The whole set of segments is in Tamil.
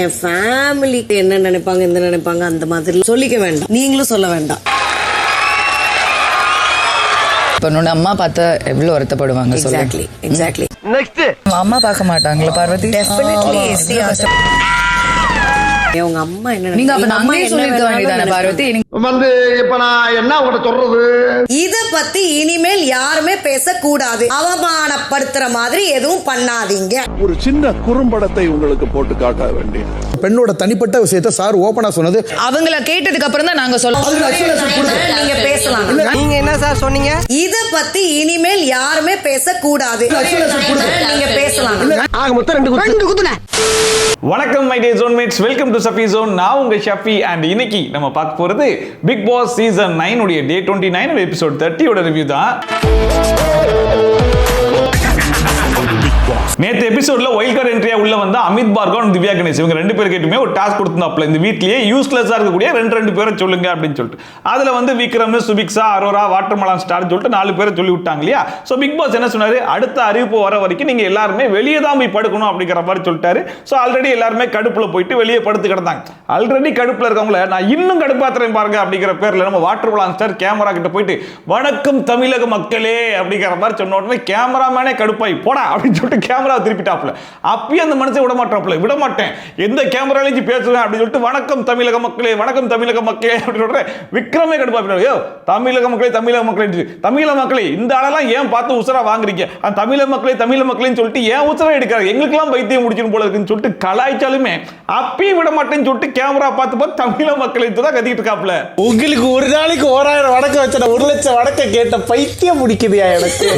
என் ஃபேமிலிக்கு என்ன நினைப்பாங்க என்ன நினைப்பாங்க அந்த மாதிரி சொல்லிக்க வேண்டாம், நீங்களும் சொல்ல வேண்டாம். உன்னோட அம்மா பார்த்தா எவ்வளவு வருத்தப்படுவாங்க. எக்ஸாக்ட்லி. நெக்ஸ்ட் அம்மா பார்க்க மாட்டாங்களா பார்வதி? டெஃபினெட்லி. உங்க அம்மா என்ன நீங்க அப்ப அம்மா சொல்லிருக்க வேண்டியதானே பார்வதி? வந்து இப்ப நான் என்ன உங்கள்ட்ட சொல்றது? இத பத்தி இனிமேல் யாருமே பேசக்கூடாது. அவமானப்படுத்துற மாதிரி எதுவும் பண்ணாதீங்க. ஒரு சின்ன குறும்படத்தை உங்களுக்கு போட்டு காட்ட வேண்டிய பெண்ணோட தனிப்பட்ட விஷயத்தை சார் ஓபனா சொன்னது. அவங்கள கேட்டதுக்கு அப்புறம் தான் நாங்க சொல்றோம். நீங்க பேசலாம். நீங்க என்ன சார் சொன்னீங்க? இத பத்தி இனிமேல் யாருமே பேசக்கூடாது. நீங்க பேசலாம். ஆக மொத்தம் 2 குத்துன. வணக்கம் my dear zonemates, welcome to Shafi zone. நான் உங்க ஷஃபி அண்ட் இன்னைக்கு நம்ம பார்க்க போறது பிக் பாஸ் சீசன் 9 உடைய டே 29 எபிசோட் 30 ஓட ரிவ்யூ தான். நேற்று எபிசோட்ல வைல்ட் கார்டு என்ட்ரியா உள்ள வந்த அமித் பார்கவ், திவ்யா கணேஷ் இவங்க 2 பேருக்கிட்டுமே ஒரு டாஸ்க் கொடுத்திருந்தாப்ல, இந்த வீட்லயே யூஸ்லெஸ்ஸா இருக்கக்கூடிய 2 பேரை சொல்லுங்க அப்படின்னு சொல்லிட்டு. அதுல வந்து விக்ரம், சுபிக்ஷா, அரோரா, வாட்டர்மெலன் ஸ்டார் சொல்லிட்டு 4 பேரை சொல்லி விட்டாங்க இல்லையா. சோ பிக் பாஸ் என்ன சொன்னாரு, அடுத்த அறிவிப்பு வர வரைக்கும் நீங்க எல்லாருமே வெளியே தான் போய் படுக்கணும் அப்படிங்கிற மாதிரி சொல்லிட்டாரு. சோ ஆல்ரெடி எல்லாருமே கடுப்புல போயிட்டு வெளியே படுத்து கிடந்தாங்க. ஆல்ரெடி கடுப்புல இருக்கவங்கள நான் இன்னும் கடுப்பாத்துறேன் பாருங்க அப்படிங்கிற பேர்ல நம்ம வாட்டர்மெலன் ஸ்டார் கேமரா கிட்ட போயிட்டு வணக்கம் தமிழக மக்களே அப்படிங்கிற மாதிரி சொன்ன உடனே கேமராமேனே கடுப்பாய் போடா அப்படின்னு சொல்லிட்டு கேமரா திருப்பிட்டாப்ல. அப்பயும் அந்த மனுஷன் விட மாட்டேன், எந்த கேமராலையும் பேசுவேன் அப்படின்னு சொல்லிட்டு வணக்கம் தமிழக மக்களே, வணக்கம் தமிழக மக்களே அப்படின்னு சொல்ற விக்ரமே கடுப்பாப்பிட்டாரு. தமிழக மக்களே, தமிழக மக்களே, தமிழக மக்களே இந்த ஆளெல்லாம் ஏன் பார்த்து உசரா வாங்குறீங்க, அந்த தமிழக மக்களே தமிழக மக்களேன்னு சொல்லிட்டு ஏன் உசரா எடுக்கிறாங்க, எங்களுக்கெல்லாம் பைத்தியம் முடிச்சிடும் போல இருக்குன்னு சொல்லிட்டு கலாய்ச்சாலுமே அப்பயும் விட மாட்டேன்னு சொல்லிட்டு கேமரா பார்த்து தமிழக மக்களே தான் கத்திட்டு இருக்காப்ல. உங்களுக்கு ஒரு நாளைக்கு 1000 வடக்க வச்சா 1 லட்சம் வடக்க கேட்ட பைத்தியம் முடிக்குதியா எனக்கு.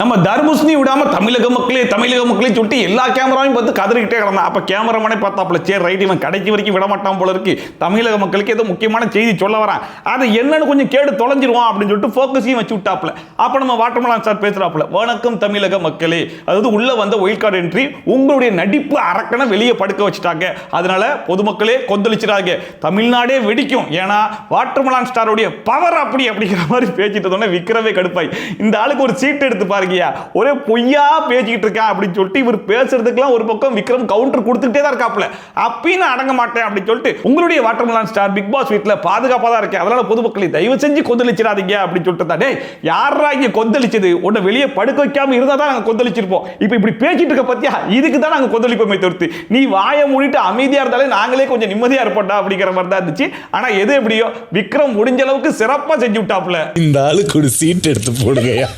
நம்ம தர்புஷ்ணி விடாம தமிழக மக்களே தமிழக மக்களே சொல்லிட்டு எல்லா கேமராவையும் பார்த்து கதறிக்கிட்டே கிடந்தான். அப்ப கேமராமேனே பார்த்தாப்ல, சரி ரைட் இவன் கடைசி வரைக்கும் விட மாட்டான் போல இருக்கு, தமிழக மக்களுக்கு ஏதோ முக்கியமான செய்தி சொல்ல வரான், அதை என்னன்னு கொஞ்சம் கேடு தொலைஞ்சிருவான் அப்படின்னு சொல்லிட்டு போக்கஸையும் வச்சு விட்டாப்ல. அப்ப நம்ம வாட்டர்மெலன் சார் பேசுறாப்ல, வணக்கம் தமிழக மக்களே, அதாவது உள்ள வந்த வைல்ட் கார்டு என்ட்ரி உங்களுடைய நடிப்பு அரக்கனை வெளியே படுக்க வச்சுட்டாங்க, அதனால பொதுமக்களே கொந்தளிச்சிடாங்க, தமிழ்நாடே வெடிக்கும், ஏன்னா வாட்டர்மெலன் ஸ்டாரோடைய பவர் அப்படிங்கிற மாதிரி பேசிட்டு இருந்தோன்னே விக்ரமே கடுப்பாய், இந்த ஆளுக்கு ஒரு சீட் எடுத்து பாருங்கயா, ஒரே பொய்யா பேசிக்கிட்டு இருக்கேன் அப்படின்னு சொல்லிட்டு இவர் பேசுறதுக்குலாம் ஒரு பக்கம் விக்ரம் கவுண்டர் கொடுத்துட்டே தான் இருக்காப்ல. அப்பயும் நான் அடங்க மாட்டேன் அப்படின்னு சொல்லிட்டு உங்களுடைய வாட்டர்மெலன் ஸ்டார் பிக் பாஸ் வீட்ல பாதுகாப்பா தான் இருக்கேன், அதனால பொதுமக்களை தயவு செஞ்சு கொந்தளிச்சிடாதீங்க அப்படின்னு சொல்லிட்டு தான். டேய் யாரா இங்க கொந்தளிச்சது, உன்னை வெளியே படுக்க வைக்காம இருந்தா தான் நாங்க கொந்தளிச்சிருப்போம், இப்போ இப்படி பேசிட்டு இருக்க பத்தியா, இதுக்கு தான் நாங்க கொந்தளிப்போமே தவிர்த்து நீ வாயை மூடிட்டு அமைதியா இருந்தாலே நாங்களே கொஞ்சம் நிம்மதியா இருப்போம்டா அப்படிங்கிற மாதிரி தான் இருந்துச்சு. ஆனா எது எப்படியோ விக்ரம் முடிஞ்ச அளவுக்கு சிறப்பா செஞ்சு விட்டாப்ல. இந்த ஆளுக்கு ஒரு சீட் எடுத்து போடுங்கயா,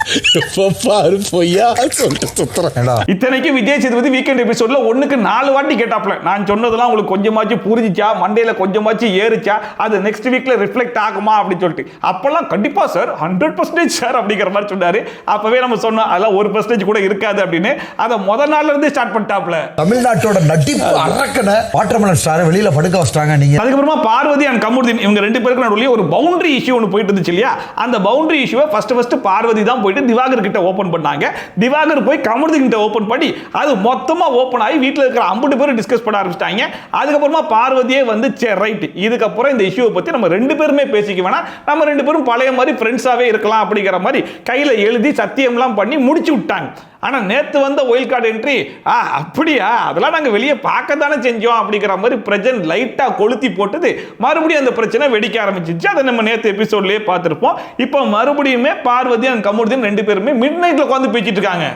பாரு பொய்யா சொல்லிட்டு சுத்துறேன். இத்தனைக்கு விஜய் சேதுபதி வீக்கெண்ட் எபிசோட்ல 1க்கு 4 வாட்டி கேட்டாப்ல, நான் சொன்னதெல்லாம் உங்களுக்கு கொஞ்சமாச்சும் புரிஞ்சிச்சா, மண்டையில கொஞ்சமாச்சும் ஏறிச்சா, அது நெக்ஸ்ட் வீக்ல ரிஃப்ளெக்ட் ஆகுமா அப்படின்னு சொல்லிட்டு. அப்பெல்லாம் கண்டிப்பா சார் 100% சார் அப்படிங்கிற மாதிரி சொன்னாரு. அப்பவே நம்ம சொன்னோம் அதெல்லாம் 1% கூட இருக்காது அப்படின்னு. அதை முதல் நாள்ல இருந்து ஸ்டார்ட் பண்ணிட்டாப்ல. தமிழ்நாட்டோட நடிப்பு அரக்கனை வாட்டர்மெலன் ஸ்டாரை வெளியில படுக்க வச்சிட்டாங்க. நீங்க அதுக்கப்புறமா பார்வதி அண்ட் கமருதீன் இவங்க 2 பேருக்கு நடுவுல ஒரு பவுண்டரி இஷ்யூ ஒன்று போயிட்டு இருந்துச்சு இல்லையா. அந்த பவுண்டரி இஷ்யூவை ஃபர்ஸ்ட் பார்வதி தான் போயிட்டு திவாகர் கிட்ட ஓபன் பண்ணாங்க. திவாகர் போய் கமருதீன் கிட்ட ஓபன் பண்ணி அது மொத்தமா ஓபன் ஆகி வீட்டில் இருக்கிற 50 பேரும் டிஸ்கஸ் பண்ண ஆரம்பிச்சிட்டாங்க. அதுக்கப்புறமா பார்வதியே வந்து சரி ரைட், இதுக்கப்புறம் இந்த இஷ்யூவை பத்தி நம்ம 2 பேருமே பேசிக்க வேணாம், நம்ம 2 பேரும் பழைய மாதிரி ஃப்ரெண்ட்ஸாவே இருக்கலாம் அப்படிங்கிற மாதிரி கையில எழுதி சத்தியம்லாம் பண்ணி முடிச்சு விட்டாங்க. ஆனா நேத்து வந்த வைல்ட் கார்டு என்ட்ரி அப்படியா, அதெல்லாம் நாங்க வெளியே பார்க்க தானே செஞ்சோம் அப்படிங்கிற மாதிரி பிரச்சனை லைட்டா கொளுத்தி போட்டது. மறுபடியும் அந்த பிரச்சனை வெடிக்க ஆரம்பிச்சிச்சு. அதை நம்ம நேத்து எபிசோட்லயே பார்த்திருப்போம். இப்போ மறுபடியுமே பார்வதி அண்ட் கமருதீன் 2 பேருமே மிட் நைட்ல உட்கார்ந்து பேசிட்டு இருக்காங்க.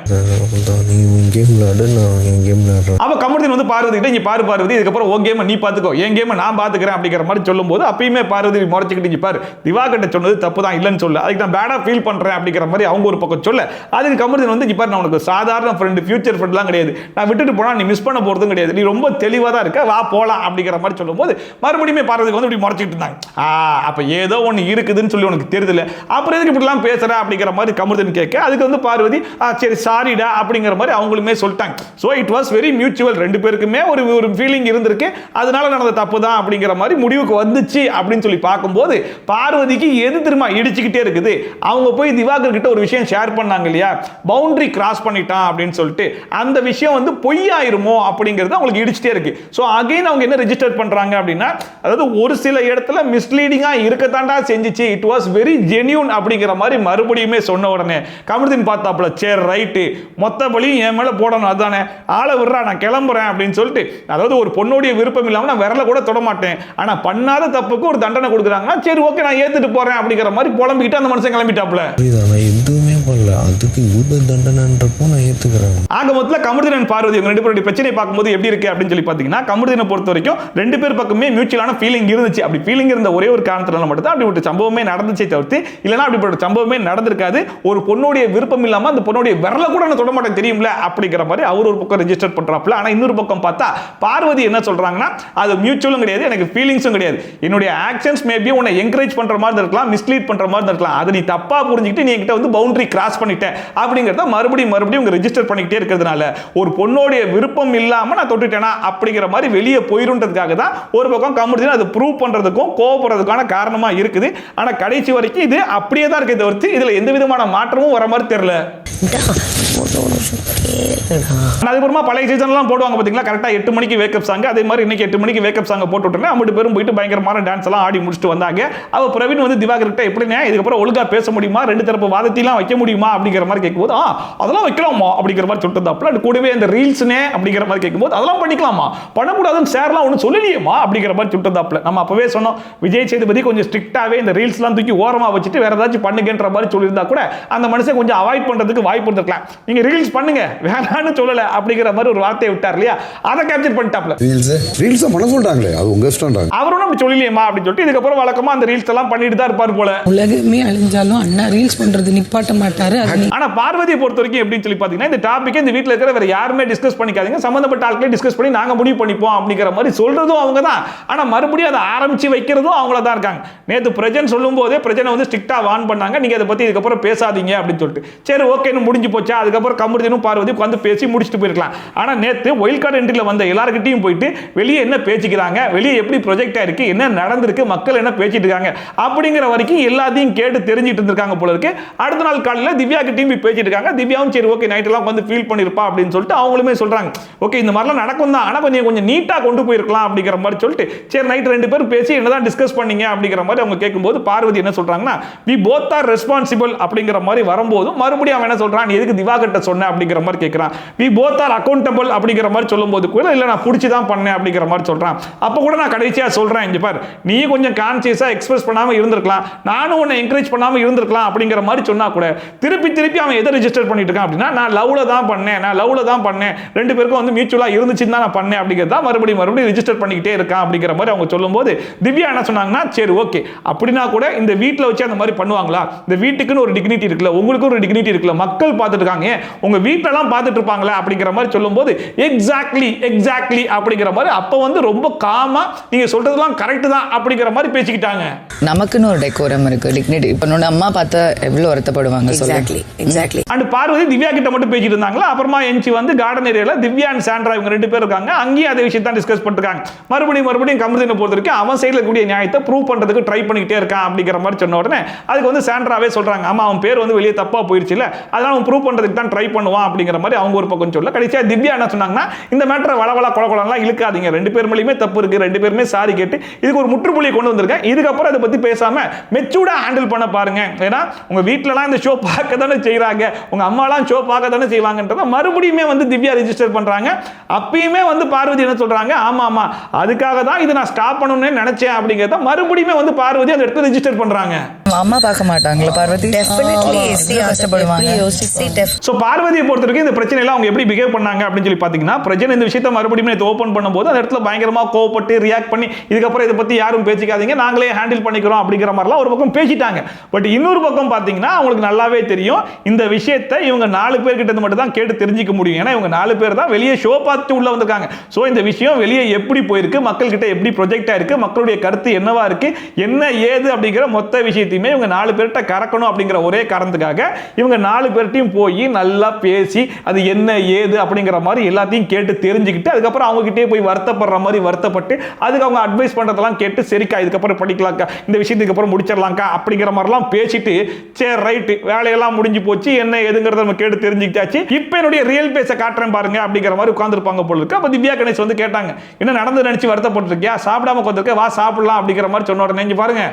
அப்ப கமருதீன் வந்து பார்வதி கிட்ட இங்க பாரு பார்வதி, இதுக்கப்புறம் ஓ கேம் நீ பாத்துக்கோ, என் கேம் நான் பாத்துக்கிறேன் அப்படிங்கிற மாதிரி சொல்லும்போது அப்பயுமே பார்வதி முறைச்சிக்கிட்டு பாரு திவாகர்ட்ட சொன்னது தப்பு தான் இல்லன்னு சொல்ல, அதுக்கு நான் பேடா ஃபீல் பண்றேன் அப்படிங்கிற மாதிரி அவங்க ஒரு பக்கம் சொல்ல, அதுக்கு கமருதீன் வந்து பாரு நான் உனக்கு சாதாரண ஃப்ரெண்ட் ஃபியூச்சர் ஃப்ரெண்ட்லாம் கிடையாது, நான் விட்டுட்டு போனா நீ மிஸ் பண்ண போறதும் கிடையாது, நீ ரொம்ப தெளிவா தான் இருக்க, வா போலாம் அப்படிங்கிற மாதிரி சொல்லும்போது மறுபடியும் பார்வதிக்கு வந்து இப்படி முறைச்சிட்டு இருந்தாங்க. அப்ப ஏதோ ஒன்னு இருக்குதுன்னு சொல்லி உனக்கு தெரியுதுல, அப்புறம் எதுக்கு இப்படி எல்லாம் பேசுற அப்படிங்கிற மாதிரி கமருதீன் கேட்க, அதுக்கு வந்து பார்வதி சரி சாரிடா அப்படிங்கிற மாதிரி அவங்களுமே சொல்லிட்டாங்க. So it was very mutual, 2 பேருக்குமே ஒரு ஃபீலிங் இருந்திருக்கு, அதனால நடந்த தப்பு தான் அப்படிங்கிற மாதிரி முடிவுக்கு வந்துச்சு அப்படின்னு சொல்லி பார்க்கும்போது பார்வதிக்கு எது திரும்ப இடிச்சுக்கிட்டே இருக்குது. அவங்க போய் திவாகர் கிட்ட ஒரு விஷயம் ஷேர் பண்ணாங்க இல்லையா, பவுண்டரி கிராஸ் கிராஸ் பண்ணிட்டான் அப்படின்னு சொல்லிட்டு அந்த விஷயம் வந்து பொய்யாயிருமோ அப்படிங்கிறது அவங்களுக்கு இடிச்சிட்டே இருக்கு. ஸோ அகைன் அவங்க என்ன ரெஜிஸ்டர் பண்றாங்க அப்படின்னா, அதாவது ஒரு சில இடத்துல மிஸ்லீடிங்கா இருக்கத்தாண்டா செஞ்சிச்சு, இட் வாஸ் வெரி ஜென்யூன் அப்படிங்கிற மாதிரி மறுபடியுமே சொன்ன உடனே கமருதீன் பார்த்தாப்புல, சரி ரைட்டு மொத்த பலியும் என் மேல போடணும், அதானே ஆளை விடுறா நான் கிளம்புறேன் அப்படின்னு சொல்லிட்டு, அதாவது ஒரு பொண்ணுடைய விருப்பம் இல்லாம நான் விரல கூட தொட மாட்டேன், ஆனா பண்ணாத தப்புக்கு ஒரு தண்டனை கொடுக்குறாங்கன்னா சரி ஓகே நான் ஏத்துட்டு போறேன் அப்படிங்கிற மாதிரி புலம்பிக்கிட்டு அந்த மனுஷன் கிளம்பிட்டாப்ல. எதுவுமே பண்ணல, அதுக்கு இவ்வளவு தண்டனைன்றப்போ நான் ஏத்துக்கிறேன். ஆக மொத்தத்தில் கமருதீன் அண்ட் பார்வதி இவங்க ரெண்டு பேருடைய பிரச்சனை பார்க்கும்போது எப்படி இருக்கு அப்படின்னு சொல்லி பார்த்தீங்கன்னா, கமருதீனை பொறுத்த வரைக்கும் ரெண்டு பேர் பக்கமே மியூச்சுவலான ஃபீலிங் இருந்துச்சு. அப்படி ஃபீலிங் இருந்த ஒரே ஒரு காரணத்தினால மட்டும் தான் அப்படி ஒரு சம்பவமே நடந்துச்சே தவிர்த்து, இல்லைன்னா அப்படிப்பட்ட சம்பவமே நடந்திருக்காது. ஒரு பொண்ணுடைய விருப்பம் இல்லாம அந்த பொண்ணுடைய விரல கூட நான் தொட மாட்டேன் தெரியும்ல அப்படிங்கிற மாதிரி அவர் ஒரு பக்கம் ரெஜிஸ்டர் பண்றாப்ல. ஆனா இன்னொரு பக்கம் பார்த்தா பார்வதி என்ன சொல்றாங்கன்னா, அது மியூச்சுவலும் கிடையாது, எனக்கு ஃபீலிங்ஸும் கிடையாது, என்னுடைய ஆக்ஷன்ஸ் மேபி உன்னை என்கரேஜ் பண்ற மாதிரி இருக்கலாம், மிஸ்லீட் பண்ற மாதிரி இருக்கலாம், அது நீ தப்பா புரிஞ்சுக்கிட்டு நீ என்கிட்ட வந்து பவுண்டரி கிராஸ் பண்ணிட்ட அப்படிங்கறத மறுபடியும் உங்க ரெஜிஸ்டர் பண்ணிக்கிட்டே இருக்கிறதுனால ஒரு பொண்ணோடைய விருப்பம் இல்லாம நான் தொட்டுட்டேனா அப்படிங்கிற மாதிரி வெளியே போயிருன்றதுக்காக தான் ஒரு பக்கம் கமருதீன் அது ப்ரூவ் பண்றதுக்கும் கோவப்படுறதுக்கான காரணமா இருக்குது. ஆனா கடைசி வரைக்கும் இது அப்படியே தான் இருக்கே தவிர்த்து இதுல எந்த விதமான மாற்றமும் வர மாதிரி தெரியல. அதுக்கப்புறமா பழைய சீசன்லாம் போடுவாங்க பாத்தீங்களா, கரெக்டா 8 மணிக்கு வேக்கப் சாங், அதே மாதிரி இன்னைக்கு 8 மணிக்கு வேக்கப் சாங் போட்டு விட்டுருங்க. அம்மட்டு பேரும் போயிட்டு பயங்கரமான டான்ஸ் எல்லாம் ஆடி முடிச்சுட்டு வந்தாங்க. அவ பிரவீன் வந்து திவாகர்கிட்ட எப்படின்னா இதுக்கப்புறம் ஒழுங்கா பேச முடியுமா, ரெண்டு தரப்பு வாதத்தையும் வைக்க முடியுமா அப்படிங்கிற மாதிரி கேட்கும்போது அதெல்லாம் வைக்கலாமா அப்படிங்கிற மாதிரி சொல்லிட்டு அது கூடவே அந்த ரீல்ஸ்னே அப்படிங்கிற மாதிரி கேட்கும்போது அதெல்லாம் பண்ணிக்கலாமா, பண்ணக்கூடாதுன்னு சேர்லாம் ஒன்றும் சொல்லலையேமா அப்படிங்கிற மாதிரி சொல்லிட்டு நம்ம அப்பவே சொன்னோம், விஜய் சேதுபதி கொஞ்சம் ஸ்ட்ரிக்டாவே இந்த ரீல்ஸ்லாம் தூக்கி ஓரமா வச்சுட்டு வேற ஏதாச்சும் பண்ணுங்கன்ற மாதிரி சொல்லியிருந்தா கூட அந்த மனுஷன் கொஞ்சம் அவாய்ட் பண்றதுக்கு வாய்ப்பு இருந்திருக்கலாம். நீங்க ரீல்ஸ் பண்ணுங்க வேணான்னு சொல்லல அப்படிங்கிற மாதிரி ஒரு வார்த்தையை விட்டார் இல்லையா, அதை கேப்சர் பண்ணிட்டாப்ல. ரீல்ஸ் பண்ண சொல்றாங்களே அது உங்க இஷ்டம்ன்றாங்க. அவரும் அப்படி சொல்லலையேமா அப்படின்னு சொல்லிட்டு இதுக்கப்புறம் வழக்கமா அந்த ரீல்ஸ் எல்லாம் பண்ணிட்டு தான் இருப்பார் போல. உலகமே அழிஞ்சாலும் அண்ணா ரீல்ஸ் பண்றது நிப்பாட்ட மாட்டாரு. ஆனா பார்வதியை பொறுத்த வரைக்கும் எப்படின்னு சொல்லி பாத்தீங்கன்னா, இந்த டாபிக் இந்த வீட்ல இருக்கிற வேற யாருமே டிஸ்கஸ் பண்ணிக்காதீங்க, சம்பந்தப்பட்ட ஆட்களே டிஸ்கஸ் பண்ணி நாங்க முடிவு பண்ணிப்போம் அப்படிங்கிற மாதிரி சொல்றதும் அவங்க தான். ஆனா மறுபடியும் அதை ஆரம்பிச்சு வைக்கிறதும் அவங்கள தான் இருக்காங்க. நேத்து பிரஜன் சொல்லும் போதே பிரஜனை வந்து ஸ்ட்ரிக்டா வார்ன் பண்ணாங்க, நீங்க அதை பத்தி இதுக்கப்புறம் பேசாதீங்க அப்படின்னு சொல்லிட்டு. சரி ஓகேன்னு முடிஞ்சு போச்சா, அதுக்கப்புறம் கமருதீனும் பார்வதி வந்து பேசி முடிச்சுட்டு போயிருக்கலாம். ஆனா நேத்து ஒயில்ட் கார்டு என்ட்ரில வந்த எல்லார்கிட்டையும் போயிட்டு வெளியே என்ன பேசிக்கிறாங்க, வெளியே எப்படி ப்ரொஜெக்ட் ஆயிருக்கு, என்ன நடந்திருக்கு, மக்கள் என்ன பேசிட்டு இருக்காங்க அப்படிங்கிற வரைக்கும் எல்லாத்தையும் கேட்டு தெரிஞ்சிட்டு இருக்காங்க போல இருக்கு. அடுத்த நாள் காலையில திவ்யா கிட்டையும் போய் பேசிட்டு இருக்காங்க. திவ்யாவும் சரி ஓகே நைட் எல்லாம் வந்து ஃபீல் பண்ணிருப்பா அப்படின்னு சொல்லிட்டு அவங்களுமே சொல்றாங்க, ஓகே இந்த மாதிரிலாம் நடக்கும் தான், ஆனா கொஞ்சம் நீட்டா கொண்டு போயிருக்கலாம் அப்படிங்கிற மாதிரி சொல்லிட்டு சரி நைட் ரெண்டு பேரும் பேசி என்னதான் டிஸ்கஸ் பண்ணீங்க அப்படிங்கிற மாதிரி அவங்க கேட்கும்போது பார்வதி என்ன சொல்றாங்கன்னா, we both are responsible அப்படிங்கிற மாதிரி வரும்போது மறுபடியும் அவன் என்ன சொல்றான், எதுக்கு திவாகர்ட்ட சொன்ன அப்படிங்கிற மாதிரி கேட்கிறான். we both are accountable அப்படிங்கிற மாதிரி சொல்லும்போது கூட இல்ல நான் புடிச்சு தான் பண்ணேன் அப்படிங்கிற மாதிரி சொல்றான். அப்ப கூட நான் கடைசியா சொல்றேன், இங்க பாரு நீ கொஞ்சம் கான்சியஸா எக்ஸ்பிரஸ் பண்ணாம இருந்திருக்கலாம், நானும் உன்னை என்கரேஜ் பண்ணாம இருந்திருக்கலாம் அப்படிங்கிற மாதிரி சொன்னா கூட திருப்பி அவன் எதை ரெஜிஸ்டர் பண்ணிட்டு இருக்கான் அப்படின்னா, நான் லவ்ல தான் பண்ணேன் ரெண்டு பேருக்கும் வந்து மியூச்சுவலா இருந்துச்சுன்னு தான் நான் பண்ணேன் அப்படிங்கிறத மறுபடியும் ரெஜிஸ்டர் பண்ணிக்கிட்டே இருக்கான் அப்படிங்கிற மாதிரி அவங்க சொல்லும்போது திவ்யா என்ன சொன்னாங்கன்னா, சரி ஓகே அப்படின்னா கூட இந்த வீட்டில் வச்சு அந்த மாதிரி பண்ணுவாங்களா, இந்த வீட்டுக்குன்னு ஒரு டிக்னிட்டி இருக்குல்ல, உங்களுக்கு ஒரு டிக்னிட்டி இருக்குல்ல, மக்கள் பார்த்துட்டு இருக்காங்க, உங்க வீட்டெல்லாம் பார்த்துட்டு இருப்பாங்களா அப்படிங்கிற மாதிரி சொல்லும்போது எக்ஸாக்ட்லி அப்படிங்கிற மாதிரி அப்ப வந்து ரொம்ப காமா நீங்க சொல்றதெல்லாம் கரெக்ட் தான் அப்படிங்கிற மாதிரி பேசிக்கிட்டாங்க. நமக்குன்னு ஒரு டெக்கோரம் இருக்கு, டிக்னிட்டி. இப்ப நம்ம அம்மா பார்த்தா எவ்வளவு வருத்தப்படுவாங்க. எக்ஸாக்ட்லி அண்ட் பார்வதி திவ்யா கிட்ட மட்டும் பேசிட்டு இருந்தாங்களா, அப்புறமா என்சி வந்து கார்டன் ஏரியால திவ்யா அண்ட் சாண்ட்ரா இவங்க ரெண்டு பேர் இருக்காங்க, அங்கேயும் அதே விஷயத்தை டிஸ்கஸ் பண்ணிருக்காங்க. மறுபடியும் கமருதீனை பொறுத்த வரைக்கும் அவன் சைடுல கூடிய நியாயத்தை ப்ரூவ் பண்றதுக்கு ட்ரை பண்ணிக்கிட்டே இருக்கான் அப்படிங்கிற மாதிரி சொன்ன உடனே அதுக்கு வந்து சாண்ட்ராவே சொல்றாங்க, ஆமா அவன் பேர் வந்து வெளியே தப்பா போயிருச்சு இல்ல, அதனால அவன் ப்ரூவ் பண்றதுக்கு தான் ட்ரை பண்ணுவான் அப்படிங்கிற மாதிரி அவங்க ஒரு பக்கம் சொல்ல. கடைசியா திவ்யா என்ன சொன்னாங்கன்னா, இந்த மேட்டரை வளவளா கொலகொலலாம் இழுக்காதீங்க, ரெண்டு பேர் மேலயுமே தப்பு இருக்கு, ரெண்டு பேருமே சாரி கேட்டு இதுக்கு ஒரு முற்றுப்புள்ளியை கொண்டு வந்திருக்கேன், இதுக்கப்புறம் அதை பத்தி பேசாம மெச்சூர்டா ஹேண்டில் பண்ண பாருங்க, ஏன்னா உங்க வீட்டுலலாம் இந்த ஷோ பார்க்க தானே செய்யறாங்க, உங்க அம்மாலாம் ஷோ பார்க்க தானே செய்வாங்கன்றத மறுபடியுமே வந்து திவ்யா ரெஜிஸ்டர் பண்றாங்க. அப்பயுமே வந்து பார்வதி என்ன சொல்றாங்க, ஆமா அதுக்காக தான் இதை நான் ஸ்டாப் பண்ணணும்னு நினைச்சேன் அப்படிங்கறத மறுபடியும் வந்து பார்வதி அந்த இடத்துல ரெஜிஸ்டர் பண்றாங்க. அம்மா பார்க்க மாட்டாங்களா பார்வதி, கஷ்டப்படுவாங்க. சோ பார்வதியை பொறுத்த வரைக்கும் இந்த பிரச்சனை எல்லாம் அவங்க எப்படி பிஹேவ் பண்ணாங்க அப்படின்னு சொல்லி பாத்தீங்கன்னா, பிரச்சனை இந்த விஷயத்தை மறுபடியும் ஓபன் பண்ணும்போது அந்த இடத்துல பயங்கரமா கோவப்பட்டு ரியாக்ட் பண்ணி இதுக்கப்புறம் இதை பத்தி யாரும் பேசிக்காதீங்க, நாங்களே ஹேண்டில் பண்ணிக்கிறோம் அப்படிங்கிற மாதிரிலாம் ஒரு பக்கம் பேசிட்டாங்க. பட் இன்னொரு பக்கம் பாத்தீங்கன்னா அவங்களுக்கு நல்லாவே தெரியும் இந்த விஷயத்தை இவங்க 4 பேர் கிட்ட மட்டும் தான் கேட்டு தெரிஞ்சுக்க முடியும், ஏன்னா இவங்க 4 பேர் தான் வெளியே ஷோ பார்த்து உள்ள வந்திருக்காங்க. சோ இந்த விஷயம் வெளியே எப்படி போயிருக்கு, மக்கள் கிட்ட எப்படி ப்ரொஜெக்ட் ஆயிருக்கு, மக்களுடைய கருத்து என்னவா இருக்கு, என்ன ஏது அப்படிங்கிற மொத்த விஷயத்தையுமே விஷயத்தையுமே இவங்க 4 பேர்கிட்ட கறக்கணும் அப்படிங்கிற ஒரே காரணத்துக்காக இவங்க 4 பேர்ட்டையும் போய் நல்லா பேசி அது என்ன ஏது அப்படிங்கிற மாதிரி எல்லாத்தையும் கேட்டு தெரிஞ்சுக்கிட்டு அதுக்கப்புறம் அவங்க கிட்டே போய் வருத்தப்படுற மாதிரி வருத்தப்பட்டு அதுக்கு அவங்க அட்வைஸ் பண்றதெல்லாம் கேட்டு சரிக்கா இதுக்கப்புறம் படிக்கலாம்க்கா இந்த விஷயத்துக்கு அப்புறம் முடிச்சிடலாம்க்கா அப்படிங்கிற மாதிரிலாம் பேசிட்டு சரி ரைட்டு வேலையெல்லாம் முடிஞ்சு போச்சு என்ன ஏதுங்கிறத நம்ம கேட்டு தெரிஞ்சுக்கிட்டாச்சு இப்போ என்னுடைய ரியல் பேஸை காட்டுறேன் பாருங்க அப்படிங்கிற மாதிரி உட்காந்துருப்பாங்க போல இருக்கு. அப்போ திவ்யா கணேஷ் வந்து கேட்டாங்க என்ன நடந்து நினைச்சு வருத்தப்பட்டிருக்கியா சாப்பிடாம உட்காந்துருக்க வா சாப்பிடலாம் அப்படிங்கிற மாதிரி சொன்ன உடனே இங்க பாருங்க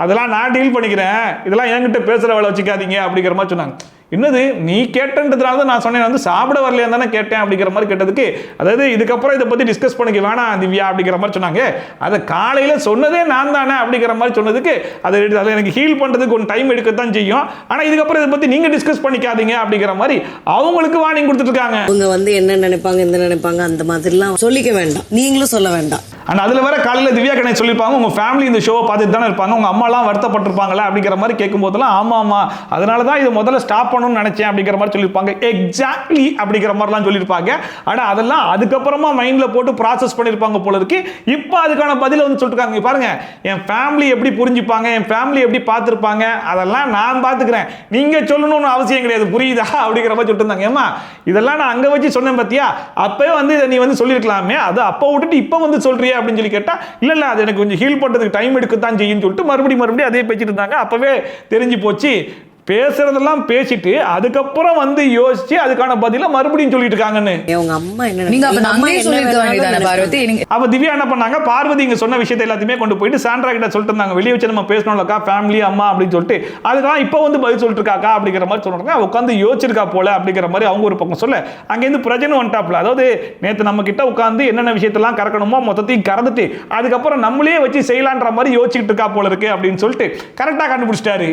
அதெல்லாம் நான் டீல் பண்ணிக்கிறேன் இதெல்லாம் என்கிட்ட பேசுற வேலை வச்சுக்காதீங்க அப்படிங்கிற மாதிரி சொன்னாங்க. என்னது நீ கேட்டன்றதுனால தான் நான் சொன்னேன் வந்து சாப்பிட வரலையா தானே கேட்டேன் அப்படிங்கிற மாதிரி கேட்டதுக்கு அதாவது இதுக்கப்புறம் இதை பற்றி டிஸ்கஸ் பண்ணிக்க வேணாம் திவ்யா அப்படிங்கிற மாதிரி சொன்னாங்க. அதை காலையில் சொன்னதே நான் தானே அப்படிங்கிற மாதிரி சொன்னதுக்கு அதை எனக்கு ஹீல் பண்ணுறதுக்கு கொஞ்சம் டைம் எடுக்கத்தான் செய்யும் ஆனால் இதுக்கப்புறம் இதை பற்றி நீங்கள் டிஸ்கஸ் பண்ணிக்காதீங்க அப்படிங்கிற மாதிரி அவங்களுக்கு வார்னிங் கொடுத்துட்டு இருக்காங்க. அவங்க வந்து என்ன நினைப்பாங்க என்ன நினைப்பாங்க அந்த மாதிரிலாம் சொல்லிக்க வேண்டாம் நீங்களும் சொல்ல வேண்டாம். அண்ட் அதில் வர காலையில் திவ்யா கணேஷ் சொல்லியிருப்பாங்க உங்கள் ஃபேமிலி இந்த ஷோவை பார்த்துட்டு தானே இருப்பாங்க உங்கள் அம்மாலாம் வருத்தப்பட்டிருப்பாங்களா அப்படிங்கிற மாதிரி கேட்கும் போதெல்லாம் ஆமாம் அதனால தான் இது முதல்ல ஸ்டாப் பண்ணணும்னு நினைச்சேன் அப்படிங்கிற மாதிரி சொல்லியிருப்பாங்க. எக்ஸாக்ட்லி அப்படிங்கிற மாதிரிலாம் சொல்லியிருப்பாங்க. ஆனால் அதெல்லாம் அதுக்கப்புறமா மைண்டில் போட்டு ப்ராசஸ் பண்ணியிருப்பாங்க போல இருக்கு. இப்போ அதுக்கான பதிலை வந்து சொல்லிருக்காங்க பாருங்க என் ஃபேமிலி எப்படி புரிஞ்சுப்பாங்க என் ஃபேமிலி எப்படி பார்த்துருப்பாங்க அதெல்லாம் நான் பார்த்துக்கிறேன் நீங்கள் சொல்லணும்னு அவசியம் கிடையாது புரியுதா அப்படிங்கிற மாதிரி சொல்லிட்டு இருந்தாங்க. ஏமா இதெல்லாம் நான் அங்கே வச்சு சொன்னேன் பார்த்தியா அப்பவே வந்து இதை நீ வந்து சொல்லியிருக்கலாமே அது அப்போ விட்டுட்டு இப்போ வந்து சொல்றியா அப்படின்னு சொல்லி கேட்டா இல்ல அது எனக்கு கொஞ்சம் ஹீல் பண்றதுக்கு டைம் எடுக்கத்தான் செய்யும் சொல்லிட்டு மறுபடியும் அதே பேசிட்டு இருந்தாங்க. அப்பவே தெரிஞ்சு போச்சு பேசுறதெல்லாம் பேசிட்டு அதுக்கப்புறம் வந்து யோசிச்சு அதுக்கான பதில மறுபடியும் சொல்லிட்டு இருக்காங்கன்னு. உங்க அம்மா என்ன நீங்க அப்ப நம்மளே சொல்லிருக்க வேண்டியதானே பார்வதி. அப்ப திவ்யா என்ன பண்ணாங்க பார்வதி இங்க சொன்ன விஷயத்தை எல்லாத்தையுமே கொண்டு போயிட்டு சாண்ட்ரா கிட்ட சொல்லிட்டு இருந்தாங்க வெளியே வச்சு நம்ம பேசணும்லக்கா ஃபேமிலி அம்மா அப்படின்னு சொல்லிட்டு அதுக்கெல்லாம் இப்போ வந்து பதில் சொல்லிட்டு இருக்காக்கா அப்படிங்கிற மாதிரி சொல்றாங்க. உட்காந்து யோசிச்சிருக்கா போல அப்படிங்கிற மாதிரி அவங்க ஒரு பக்கம் சொல்ல அங்கேருந்து பிரச்சனை வந்துட்டாப்ல. அதாவது நேற்று நம்ம கிட்ட உட்காந்து என்னென்ன விஷயத்தெல்லாம் கறக்கணுமோ மொத்தத்தையும் கறந்துட்டு அதுக்கப்புறம் நம்மளே வச்சு செய்யலான்ற மாதிரி யோசிச்சுட்டு இருக்கா போல இருக்கு அப்படின்னு சொல்லிட்டு கரெக்டா கண்டுபிடிச்சிட்டாரு.